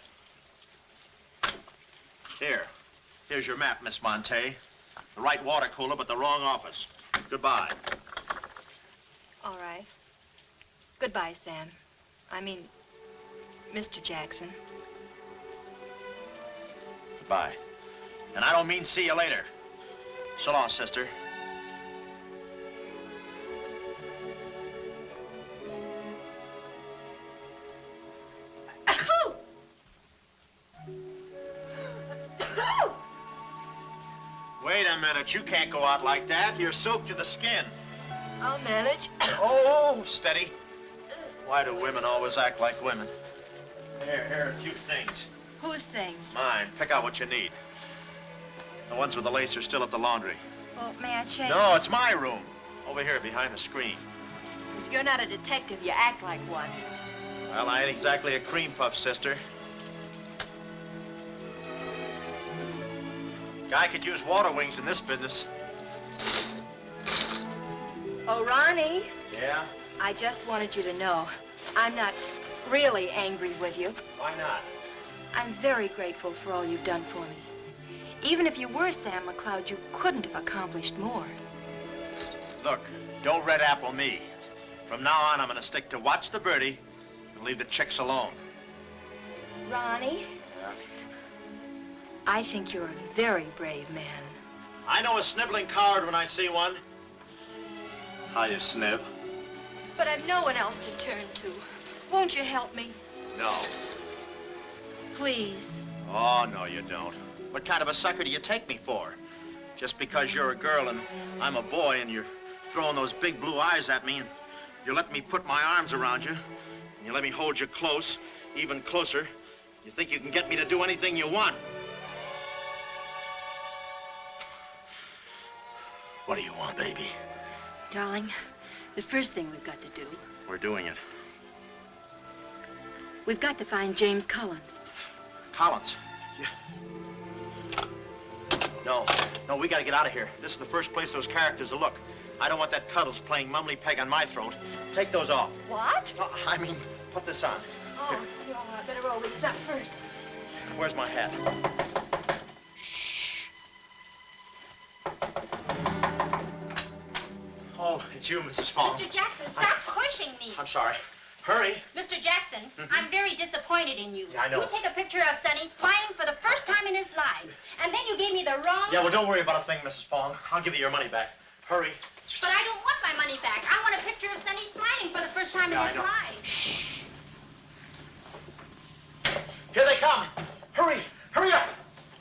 Here's your map, Miss Monte. The right water cooler, but the wrong office. Goodbye. All right. Goodbye, Sam. I mean, Mr. Jackson. Goodbye. And I don't mean see you later. So long, sister. Wait a minute. You can't go out like that. You're soaked to the skin. I'll manage. Oh, steady. Why do women always act like women? Here are a few things. Whose things? Mine. Pick out what you need. The ones with the lace are still at the laundry. Well, may I change? No, it's my room. Over here behind the screen. If you're not a detective, you act like one. Well, I ain't exactly a cream puff, sister. Guy could use water wings in this business. Oh, Ronnie. Yeah? I just wanted you to know I'm not really angry with you. Why not? I'm very grateful for all you've done for me. Even if you were Sam McLeod, you couldn't have accomplished more. Look, don't red apple me. From now on, I'm going to stick to watch the birdie and leave the chicks alone. Ronnie? Yeah? I think you're a very brave man. I know a sniveling coward when I see one. How you sniv? But I've no one else to turn to. Won't you help me? No. Please. Oh, no, you don't. What kind of a sucker do you take me for? Just because you're a girl and I'm a boy and you're throwing those big blue eyes at me and you let me put my arms around you and you let me hold you close, even closer, you think you can get me to do anything you want. What do you want, baby? Darling, The first thing we've got to do, We're doing it. we've got to find James Collins. Collins. No, we gotta get out of here. This is the first place those characters will look. I don't want that Cuddles playing mumbly peg on my throat. Take those off. What? I mean, put this on. Oh, no, I better roll these up first. Where's my hat? Oh, it's you, Mrs. Fong. Mr. Jackson, stop pushing me. I'm sorry. Hurry. Mr. Jackson, I'm very disappointed in you. Yeah, I know. You take a picture of Sonny smiling for the first time in his life, and then you gave me the wrong... Yeah, well, don't worry about a thing, Mrs. Fong. I'll give you your money back. Hurry. But I don't want my money back. I want a picture of Sonny smiling for the first time in his life. Shh. Here they come. Hurry. Hurry up.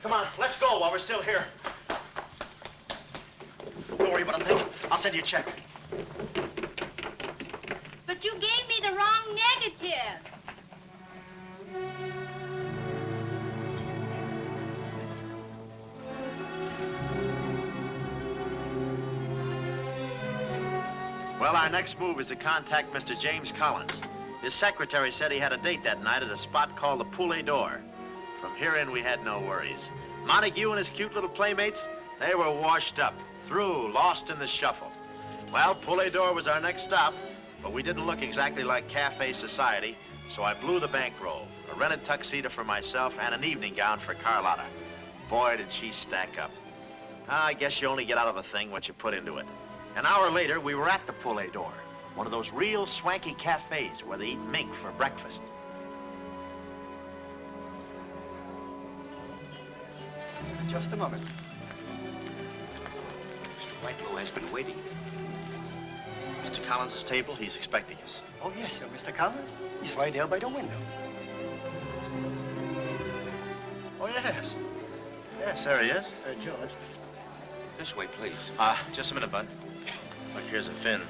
Come on, let's go while we're still here. Don't worry about a thing. I'll send you a check. But you gave me the wrong negative. Well, our next move is to contact Mr. James Collins. His secretary said he had a date that night at a spot called the Poulet d'Or. From here in, we had no worries. Montague and his cute little playmates, they were washed up, through, lost in the shuffle. Well, Poulet d'Or was our next stop, but we didn't look exactly like cafe society, so I blew the bankroll, a rented tuxedo for myself and an evening gown for Carlotta. Boy, did she stack up. I guess you only get out of a thing what you put into it. An hour later, we were at the Poulet d'Or, one of those real swanky cafes where they eat mink for breakfast. Just a moment. Mr. Whitelaw has been waiting. Mr. Collins' table, he's expecting us. Oh, yes, sir. Mr. Collins? He's right there by the window. Oh, yes. Yes, there he is. George. This way, please. Just a minute, Bud. Look, here's a fin.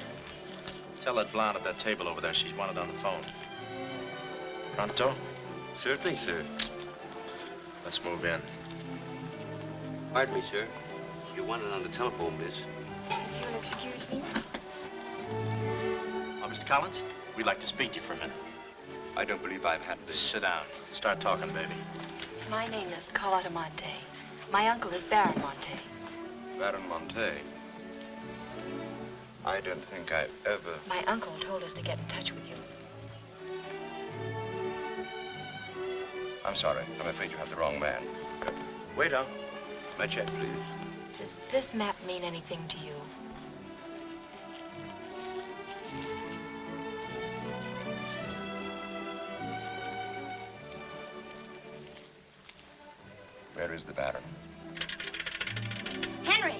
Tell that blonde at that table over there she's wanted on the phone. Pronto? Certainly, sir. Let's move in. Pardon me, sir. You wanted on the telephone, miss. If you'll excuse me. Mr. Collins, we'd like to speak to you for a minute. I don't believe I've had this. Sit down. Start talking, baby. My name is Carlotta Monte. My uncle is Baron Monte. Baron Monte. I don't think I've ever... My uncle told us to get in touch with you. I'm sorry. I'm afraid you have the wrong man. Waiter, my check, please. Does this map mean anything to you? Where is the Baron? Henry!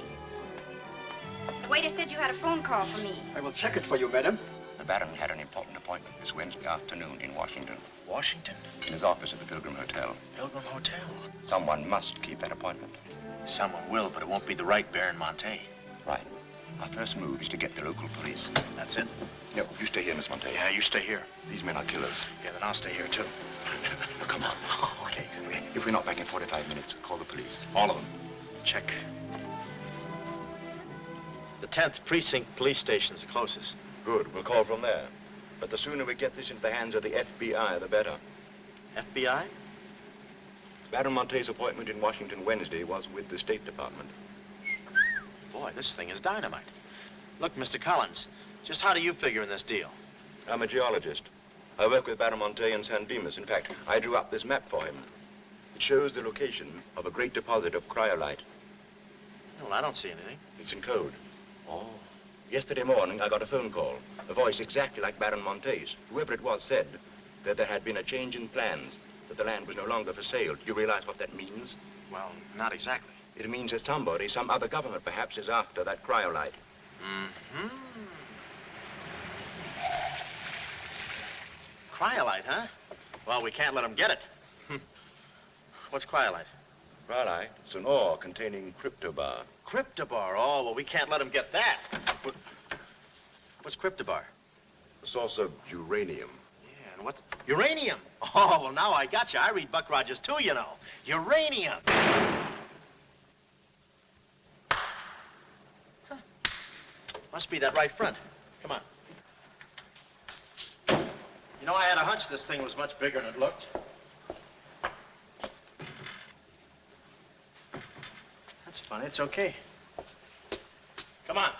The waiter said you had a phone call for me. I will check it for you, madam. The Baron had an important appointment this Wednesday afternoon in Washington. Washington? In his office at the Pilgrim Hotel. Pilgrim Hotel? Someone must keep that appointment. Someone will, but it won't be the right Baron Monte. Right. Our first move is to get the local police. That's it? No, you stay here, Miss Monte. Yeah, you stay here. These men are killers. Yeah, then I'll stay here, too. Now, come on. Okay. If we're not back in 45 minutes, call the police. All of them. Check. The 10th Precinct Police Station's the closest. Good. We'll call from there. But the sooner we get this into the hands of the FBI, the better. FBI? Baron Monte's appointment in Washington Wednesday was with the State Department. Boy, this thing is dynamite. Look, Mr. Collins, just how do you figure in this deal? I'm a geologist. I work with Baron Monte in San Dimas. In fact, I drew up this map for him. It shows the location of a great deposit of cryolite. Well, I don't see anything. It's in code. Oh. Yesterday morning, I got a phone call. A voice exactly like Baron Monte's. Whoever it was said that there had been a change in plans, that the land was no longer for sale. Do you realize what that means? Well, not exactly. It means that somebody, some other government perhaps, is after that cryolite. Mm-hmm. Cryolite, huh? Well, we can't let them get it. What's cryolite? Cryolite? It's an ore containing cryptobar. Cryptobar? Oh, well, we can't let them get that. What's cryptobar? A source of uranium. Yeah, and what's... Uranium! Oh, well, now I got you. I read Buck Rogers, too, you know. Uranium! Huh. Must be that right front. Come on. You know, I had a hunch this thing was much bigger than it looked. That's funny. It's okay. Come on.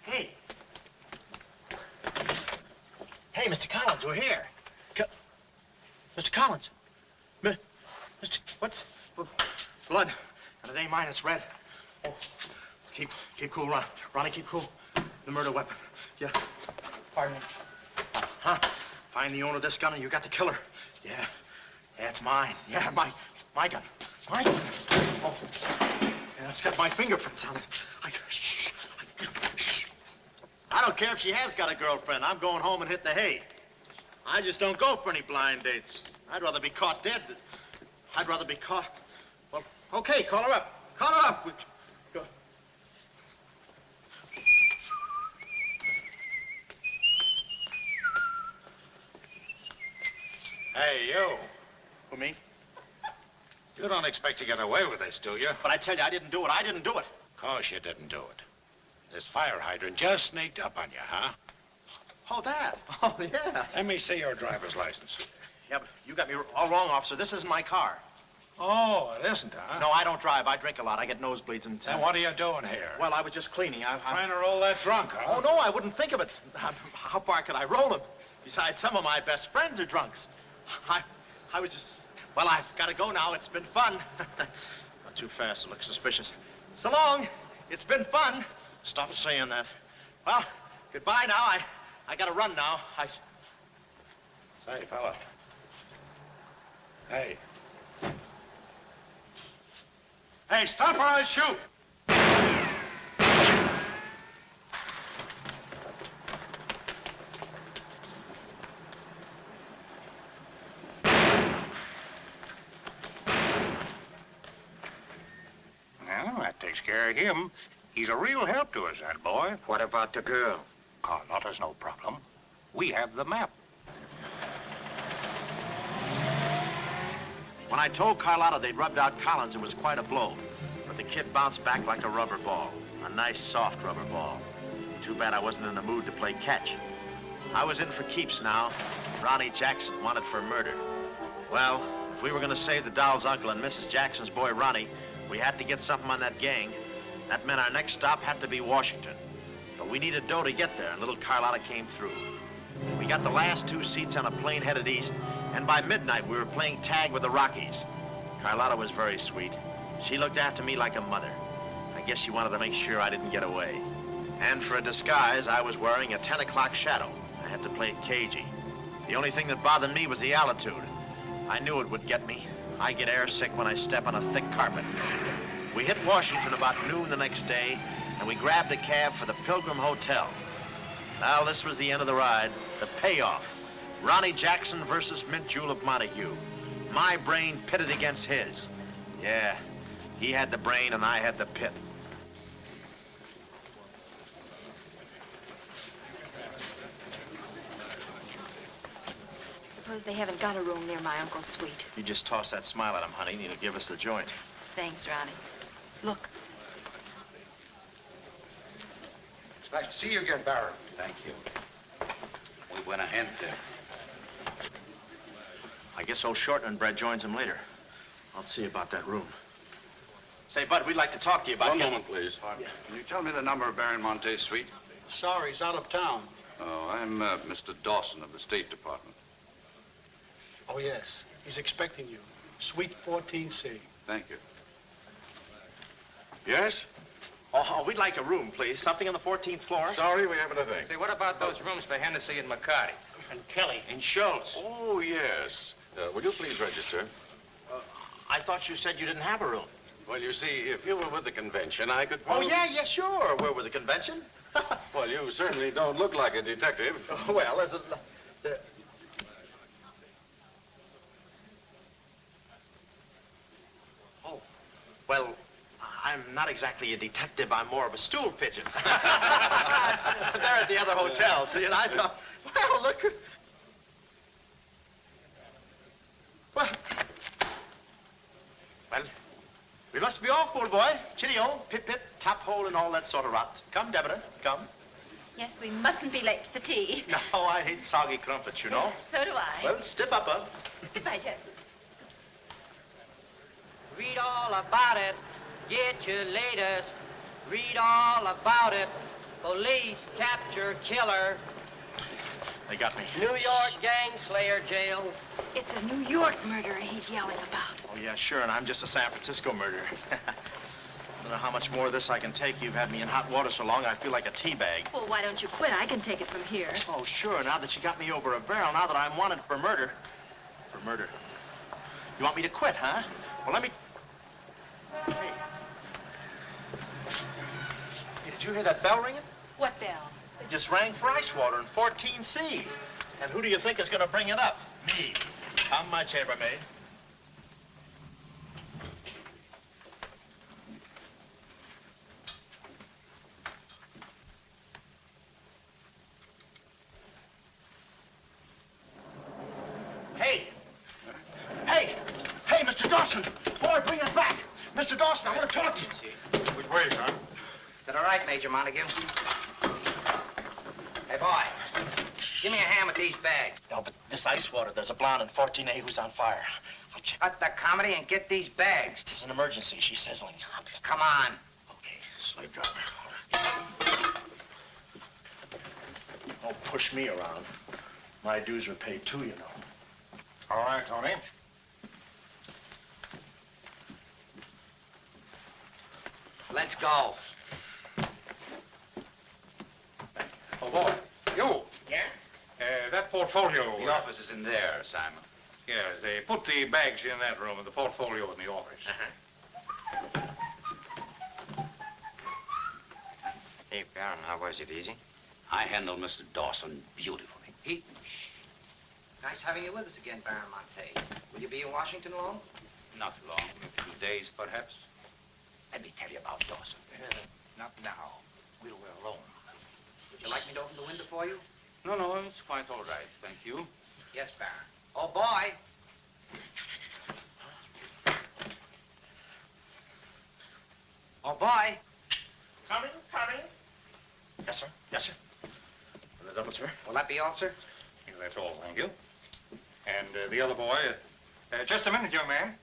Hey. Hey, Mr. Collins, we're here. Mr. Collins. Mr. What? Blood. And it ain't mine, it's red. Oh. Keep cool, Ron. Ronnie, keep cool. The murder weapon. Yeah. Pardon me. Huh? Find the owner of this gun and you got the killer. Yeah. Yeah, it's mine. Yeah, my gun. My gun. Oh. Yeah, it's got my fingerprints on it. Shh. I don't care if she has got a girlfriend. I'm going home and hit the hay. I just don't go for any blind dates. I'd rather be caught dead than... I'd rather be caught... Well, okay, call her up. Call her up. Go. Hey, you. Who, me? You don't expect to get away with this, do you? But I tell you, I didn't do it. I didn't do it. Of course you didn't do it. This fire hydrant just sneaked up on you, huh? Oh, that? Oh, yeah. Let me see your driver's license. Yeah, but you got me all wrong, officer. This isn't my car. Oh, it isn't, huh? No, I don't drive. I drink a lot. I get nosebleeds and... Then what are you doing here? Well, I was just cleaning. I'm trying to roll that drunk, huh? Oh, no, I wouldn't think of it. How far could I roll him? Besides, some of my best friends are drunks. I was just... Well, I've got to go now. It's been fun. Not too fast. It looks suspicious. So long. It's been fun. Stop saying that. Well, goodbye now. I got to run now. Say, fella. Hey. Hey, stop or I'll shoot! Well, that takes care of him. He's a real help to us, that boy. What about the girl? Carlotta's no problem. We have the map. When I told Carlotta they'd rubbed out Collins, it was quite a blow. But the kid bounced back like a rubber ball. A nice, soft rubber ball. Too bad I wasn't in the mood to play catch. I was in for keeps now. Ronnie Jackson wanted for murder. Well, if we were going to save the doll's uncle and Mrs. Jackson's boy, Ronnie, we had to get something on that gang. That meant our next stop had to be Washington. But we needed dough to get there, and little Carlotta came through. We got the last 2 seats on a plane headed east, and by midnight we were playing tag with the Rockies. Carlotta was very sweet. She looked after me like a mother. I guess she wanted to make sure I didn't get away. And for a disguise, I was wearing a 10 o'clock shadow. I had to play it cagey. The only thing that bothered me was the altitude. I knew it would get me. I get airsick when I step on a thick carpet. We hit Washington about noon the next day, and we grabbed a cab for the Pilgrim Hotel. Well, this was the end of the ride, the payoff. Ronnie Jackson versus Mint Jewel of Montague. My brain pitted against his. Yeah, he had the brain and I had the pit. Suppose they haven't got a room near my uncle's suite. You just toss that smile at him, honey, and he'll give us the joint. Thanks, Ronnie. Look. It's nice to see you again, Barron. Thank you. We went ahead there. I guess old Shortman Bread joins him later. I'll see about that room. Say, Bud, we'd like to talk to you about... One moment, please. Yeah. Can you tell me the number of Baron Monte's suite? Sorry, he's out of town. Oh, I'm Mr. Dawson of the State Department. Oh, yes. He's expecting you. Suite 14C. Thank you. Yes? Oh, we'd like a room, please. Something on the 14th floor. Sorry, we haven't a thing. Say, what about those rooms for Hennessy and McCarty? And Kelly. And Schultz. Oh, yes. Will you please register? I thought you said you didn't have a room. Well, you see, if you were with the convention, I could Oh, probably... yeah, sure. We're with the convention. Well, you certainly don't look like a detective. Well, there's a... Oh, well, I'm not exactly a detective. I'm more of a stool pigeon. They're at the other hotel, see, and I thought, well, look... Well, We must be off, old boy. Chitty-o, pip-pip, tap hole, and all that sort of rot. Come, Deborah, come. Yes, we mustn't be late for tea. No, I hate soggy crumpets, you know. So do I. Well, stiff up, huh? Goodbye, Jeff. Read all about it. Get your latest. Read all about it. Police capture killer. They got me. New York gang slayer jail. It's a New York murderer he's yelling about. Oh, yeah, sure, and I'm just a San Francisco murderer. I don't know how much more of this I can take. You've had me in hot water so long, I feel like a tea bag. Well, why don't you quit? I can take it from here. Oh, sure, now that you got me over a barrel, now that I'm wanted for murder. For murder. You want me to quit, huh? Well, let me... Hey. Hey, did you hear that bell ringing? What bell? It just rang for ice water in 14C. And who do you think is going to bring it up? Me. How much, chambermaid? Hey! Hey! Hey, Mr. Dawson! Boy, bring it back! Mr. Dawson, I want to talk to you. Which way, son? Is that all right, Major Montague? Hey, boy, give me a hand with these bags. No, but this ice water, there's a blonde in 14A who's on fire. I'll check. Cut the comedy and get these bags. This is an emergency. She's sizzling. Come on. Okay, slave driver. Don't push me around. My dues are paid too, you know. All right, Tony. Let's go. Oh, boy. You. Yeah? That portfolio. The office is in there, Simon. Yeah, they put the bags in that room and the portfolio in the office. Hey, Baron, how was it? Easy? I handled Mr. Dawson beautifully. Nice having you with us again, Baron Monte. Will you be in Washington long? Not long, a few days, perhaps. Let me tell you about Dawson. Not now. We're alone. Would you like me to open the window for you? No, it's quite all right, thank you. Yes, Baron. Oh, boy. Oh, boy. Coming. Yes, sir. Yes, sir. The double, sir. Will that be all, sir? Yeah, that's all, thank you. And the other boy, just a minute, young man.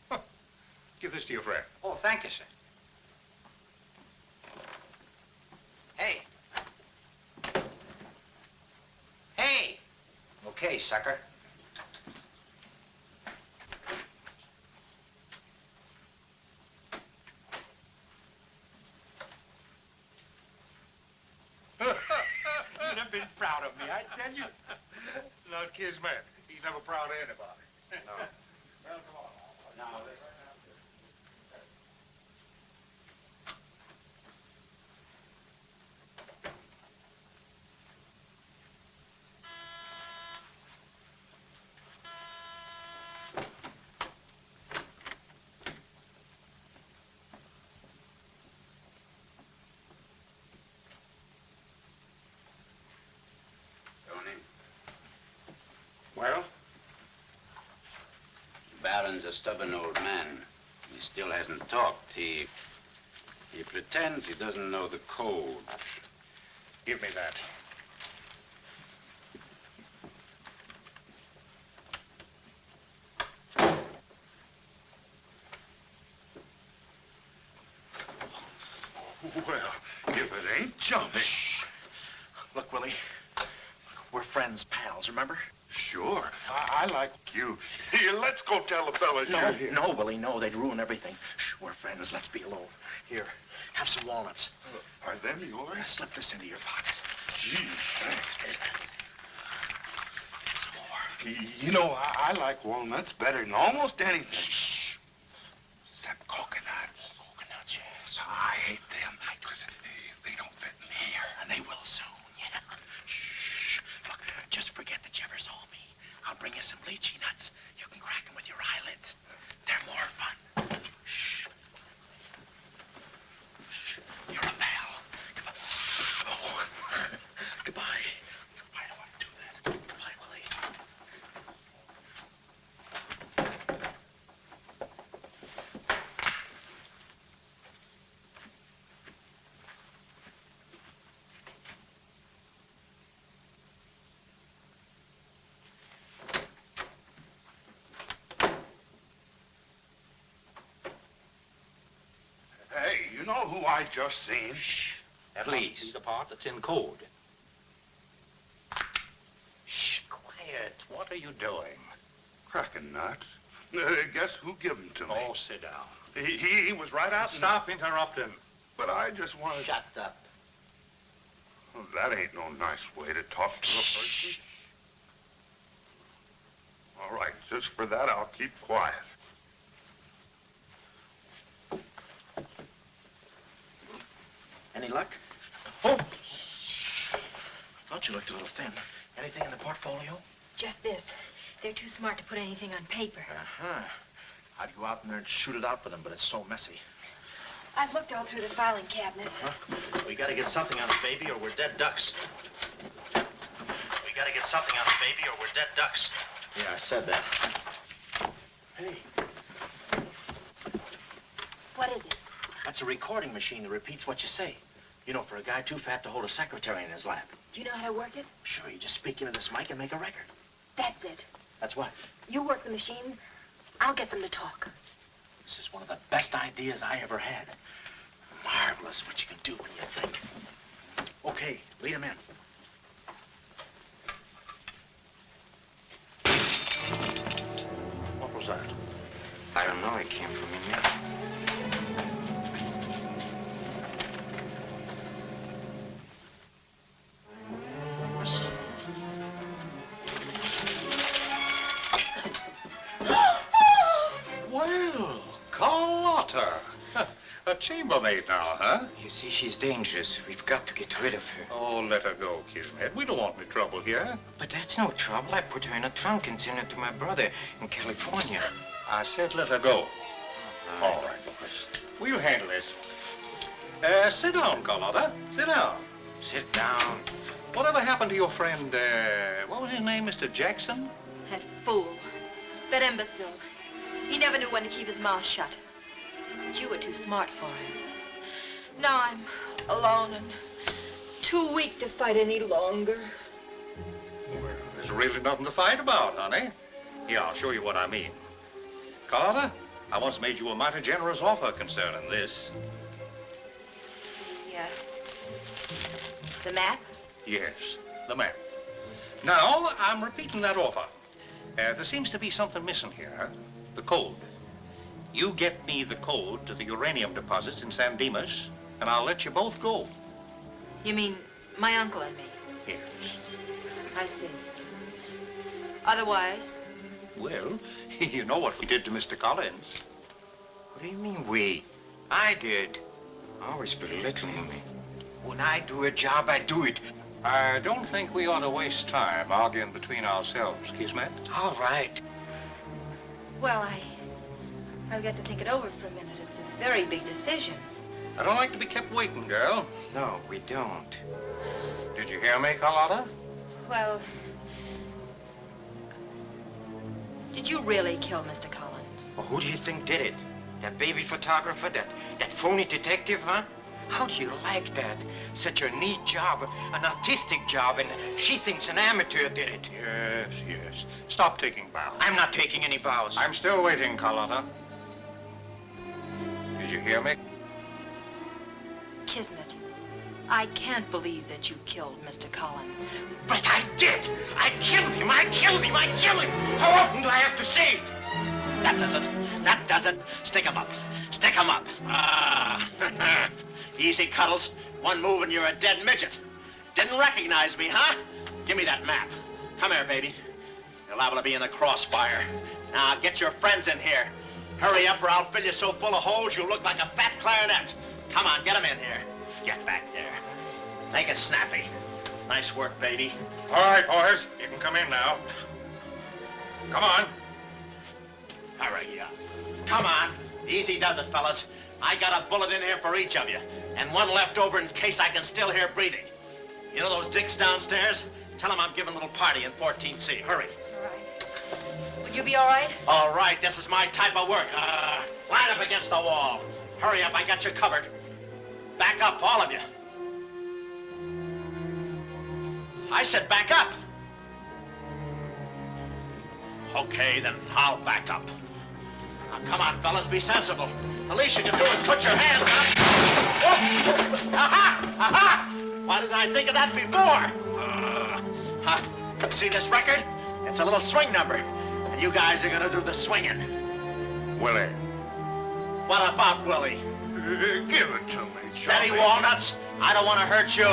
Huh. Give this to your friend. Oh, thank you, sir. Hey. Hey. Okay, sucker. You'd have been proud of me, I tell you. Not Kismet. He's never proud of anybody. No. Well, come on. Now, Well? Baron's a stubborn old man. He still hasn't talked. He pretends he doesn't know the code. give me that. Well, if it ain't jumping. Look, Willie. We're friends, pals, remember? Sure. I like you. Here, let's go tell the fellas you're here. No, Willie, no. They'd ruin everything. Shh, we're friends. Let's be alone. Here, have some walnuts. Are them yours? Slip this into your pocket. Gee, thanks. Some more. You know, I like walnuts better than almost anything. Shh. Except coconuts. Coconuts, yes. I hate them because they don't fit in here. And they will soon, yeah. Shh. Look, just forget that you ever saw me. I'll bring you some lychee nuts. You can crack them with your eyelids. They're more fun. Shh. Shh. You're a pal. Come on. Oh. Goodbye. I don't want to do that. Goodbye, Willie. Oh, I just seen. That must be the part that's in code. Shh, quiet. What are you doing? Cracking nuts. Guess who gave them to me? Oh, sit down. He was right out. Stop interrupting. But I just wanted. Shut up. Well, that ain't no nice way to talk to a person. All right, just for that, I'll keep quiet. Any luck? Oh! Thought you looked a little thin. Anything in the portfolio? Just this. They're too smart to put anything on paper. Uh-huh. I'd go out in there and shoot it out for them, but it's so messy. I've looked all through the filing cabinet. Uh-huh. We gotta get something on it, baby, or we're dead ducks. We gotta get something on it, baby, or we're dead ducks. Yeah, I said that. Hey. What is it? That's a recording machine that repeats what you say. You know, for a guy too fat to hold a secretary in his lap. Do you know how to work it? Sure, you just speak into this mic and make a record. That's it. That's what? You work the machine. I'll get them to talk. This is one of the best ideas I ever had. Marvelous what you can do when you think. Okay, lead him in. What was that? I don't know. It came from in there. Well, Carlotta. A chambermaid now, huh? You see, she's dangerous. We've got to get rid of her. Oh, let her go, Kismet. We don't want any trouble here. But that's no trouble. I put her in a trunk and sent her to my brother in California. I said let her go. All right, boys. We'll handle this. Sit down, Carlotta. Sit down. Sit down. Whatever happened to your friend, what was his name, Mr. Jackson? That fool. That imbecile. He never knew when to keep his mouth shut. But you were too smart for him. Now I'm alone and too weak to fight any longer. Well, there's really nothing to fight about, honey. Here, I'll show you what I mean. Carlotta, I once made you a mighty generous offer concerning this. Yeah. The map? Yes, the map. Now, I'm repeating that offer. There seems to be something missing here. The code. You get me the code to the uranium deposits in San Dimas, and I'll let you both go. You mean my uncle and me? Yes. I see. Otherwise? Well, you know what we did to Mr. Collins. What do you mean, we? I did. Always belittling me. When I do a job, I do it. I don't think we ought to waste time arguing between ourselves, Kismet. All right. Well, I'll get to think it over for a minute. It's a very big decision. I don't like to be kept waiting, girl. No, we don't. Did you hear me, Carlotta? Well, did you really kill Mr. Collins? Well, who do you think did it? That baby photographer? That phony detective, huh? How do you like that? Such a neat job, an artistic job, and she thinks an amateur did it. Yes, yes. Stop taking bows. I'm not taking any bows. I'm still waiting, Carlotta. Did you hear me? Kismet, I can't believe that you killed Mr. Collins. But I did! I killed him! I killed him! I killed him! How often do I have to say it? That does it. That does it. Stick 'em up. Stick 'em up. Ah. Easy, Cuddles. One move and you're a dead midget. Didn't recognize me, huh? Give me that map. Come here, baby. You're liable to be in the crossfire. Now, get your friends in here. Hurry up or I'll fill you so full of holes you'll look like a fat clarinet. Come on, get 'em in here. Get back there. Make it snappy. Nice work, baby. All right, boys. You can come in now. Come on. Hurry up. Come on. Easy does it, fellas. I got a bullet in here for each of you, and one left over in case I can still hear breathing. You know those dicks downstairs? Tell them I'm giving a little party in 14C. Hurry. All right. Will you be all right? All right, this is my type of work. Line up against the wall. Hurry up, I got you covered. Back up, all of you. I said back up. Okay, then I'll back up. Now, come on, fellas, be sensible. The least you can do is put your hands up. Oh. Aha! Aha! Why didn't I think of that before? See this record? It's a little swing number. And you guys are gonna do the swinging. Willie. What about Willie? Give it to me, Steady, Johnny. Walnuts. I don't want to hurt you.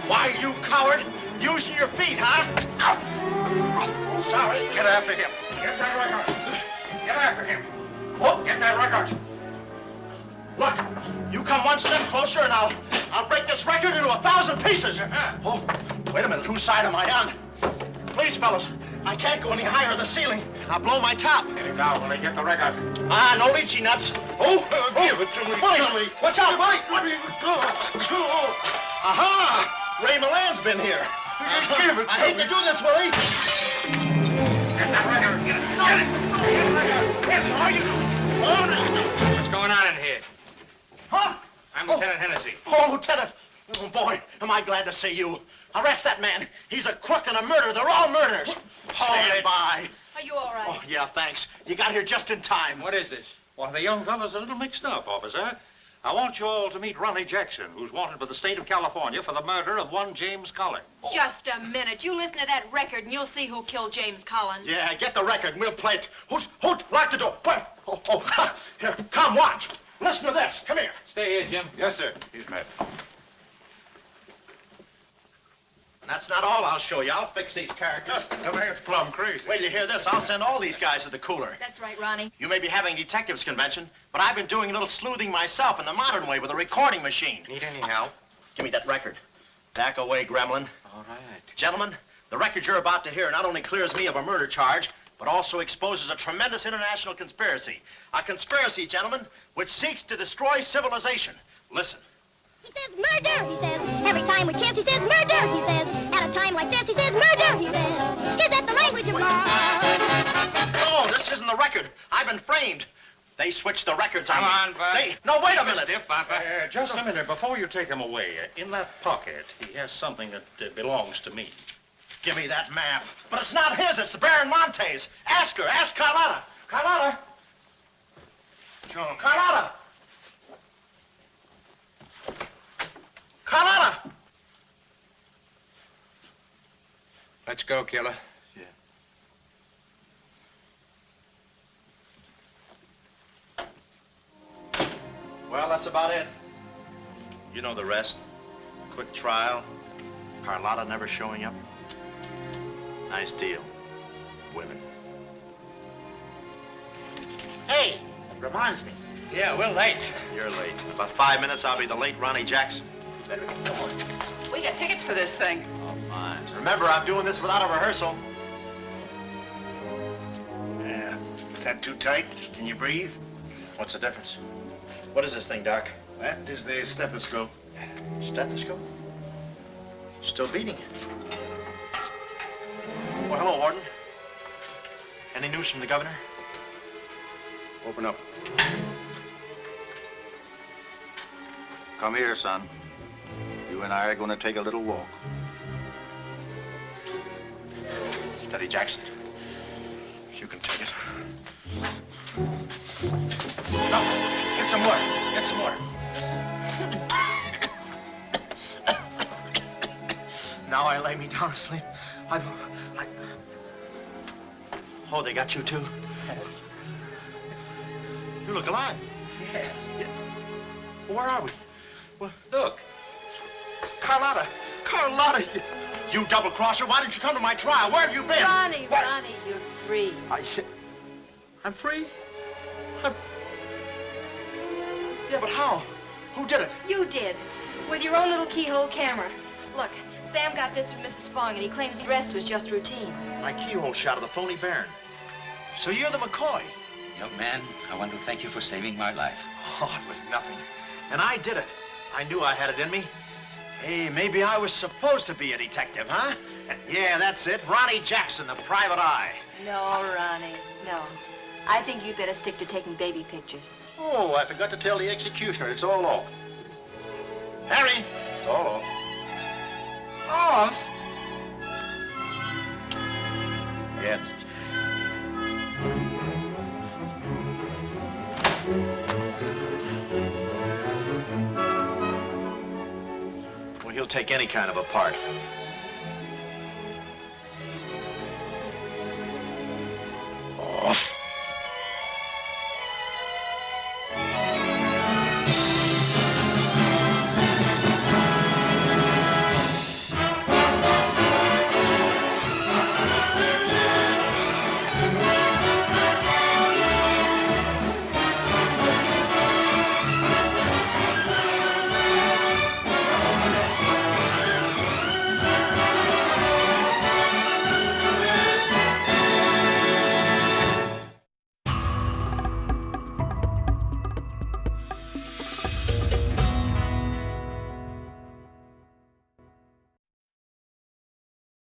Why, you coward? Using your feet, huh? Ow. Sorry. Get after him. Get that record. Get after him. Oh, Get that record. look, you come one step closer and I'll break this record into 1,000 pieces. Oh, wait a minute. Whose side am I on? Please, fellas, I can't go any higher in the ceiling. I'll blow my top. Get him down, Willie. Get the record. Ah, no leechy nuts. Oh, Give it to me, Johnny. Watch out, Willie. Aha! Ray Milan's been here. Give it to I hate me. to do this, Willie. Get that record. Get it. Get it. Get the record. Get it. Are you? Oh, no. What's going on in here? Huh? I'm Lieutenant Hennessy. Oh, Lieutenant. Oh, boy, am I glad to see you. Arrest that man. He's a crook and a murderer. They're all murderers. Stand by. Are you all right? Oh, yeah, thanks. You got here just in time. What is this? Well, the young fella's a little mixed up, officer. I want you all to meet Ronnie Jackson, who's wanted by the state of California for the murder of one James Collins. Just a minute. You listen to that record and you'll see who killed James Collins. Yeah, get the record and we'll play it. Who? Lock the door. Oh, here, come, watch. Listen to this. Come here. Stay here, Jim. Yes, sir. He's met. That's not all I'll show you. I'll fix these characters. The man's plumb crazy. Wait till you hear this. I'll send all these guys to the cooler. That's right, Ronnie. You may be having a detectives convention, but I've been doing a little sleuthing myself in the modern way with a recording machine. Need any help? Give me that record. Back away, gremlin. All right. Gentlemen, the record you're about to hear not only clears me of a murder charge, but also exposes a tremendous international conspiracy. A conspiracy, gentlemen, which seeks to destroy civilization. Listen. He says murder, he says. Every time we kiss, he says murder, he says. At a time like this, he says murder, he says. Is that the language of love? Oh, this isn't the record. I've been framed. They switched the records on Come me. on, Bud. No, wait a minute. Just a minute. Before you take him away, in that pocket, he has something that belongs to me. Give me that map. But it's not his. It's the Baron Monte's. Ask her. Ask Carlotta. Carlotta. John. Carlotta. Carlotta. Let's go, killer. Well, that's about it. You know the rest. Quick trial. Carlotta never showing up. Nice deal. Women. Hey, reminds me. Yeah, we're late. You're late. In about 5 minutes, I'll be the late Ronnie Jackson. Better get going. We got tickets for this thing. Oh, fine. Remember, I'm doing this without a rehearsal. Yeah. Is that too tight? Can you breathe? What's the difference? What is this thing, Doc? That is the stethoscope. Stethoscope? Still beating. Well, hello, Warden. Any news from the governor? Open up. Come here, son. You and I are going to take a little walk. Steady, Jackson. You can take it. No, get some more. Get some more. Now I lay me down to sleep. Oh, they got you too? You look alive. Yes. Where are we? Well, look. Carlotta. Carlotta, you double-crosser. Why didn't you come to my trial? Where have you been? Ronnie, What? Ronnie, you're free. I'm free? Yeah, but how? Who did it? You did. With your own little keyhole camera. Look, Sam got this from Mrs. Fong, and he claims the rest was just routine. My keyhole shot of the phony Baron. So you're the McCoy. Young man, I want to thank you for saving my life. Oh, it was nothing. And I did it. I knew I had it in me. Hey, maybe I was supposed to be a detective, huh? Yeah, that's it. Ronnie Jackson, the private eye. No, Ronnie, no. I think you'd better stick to taking baby pictures. Oh, I forgot to tell the executioner. It's all off. Harry, it's all off. Off? Yes. take any kind of a part. Off.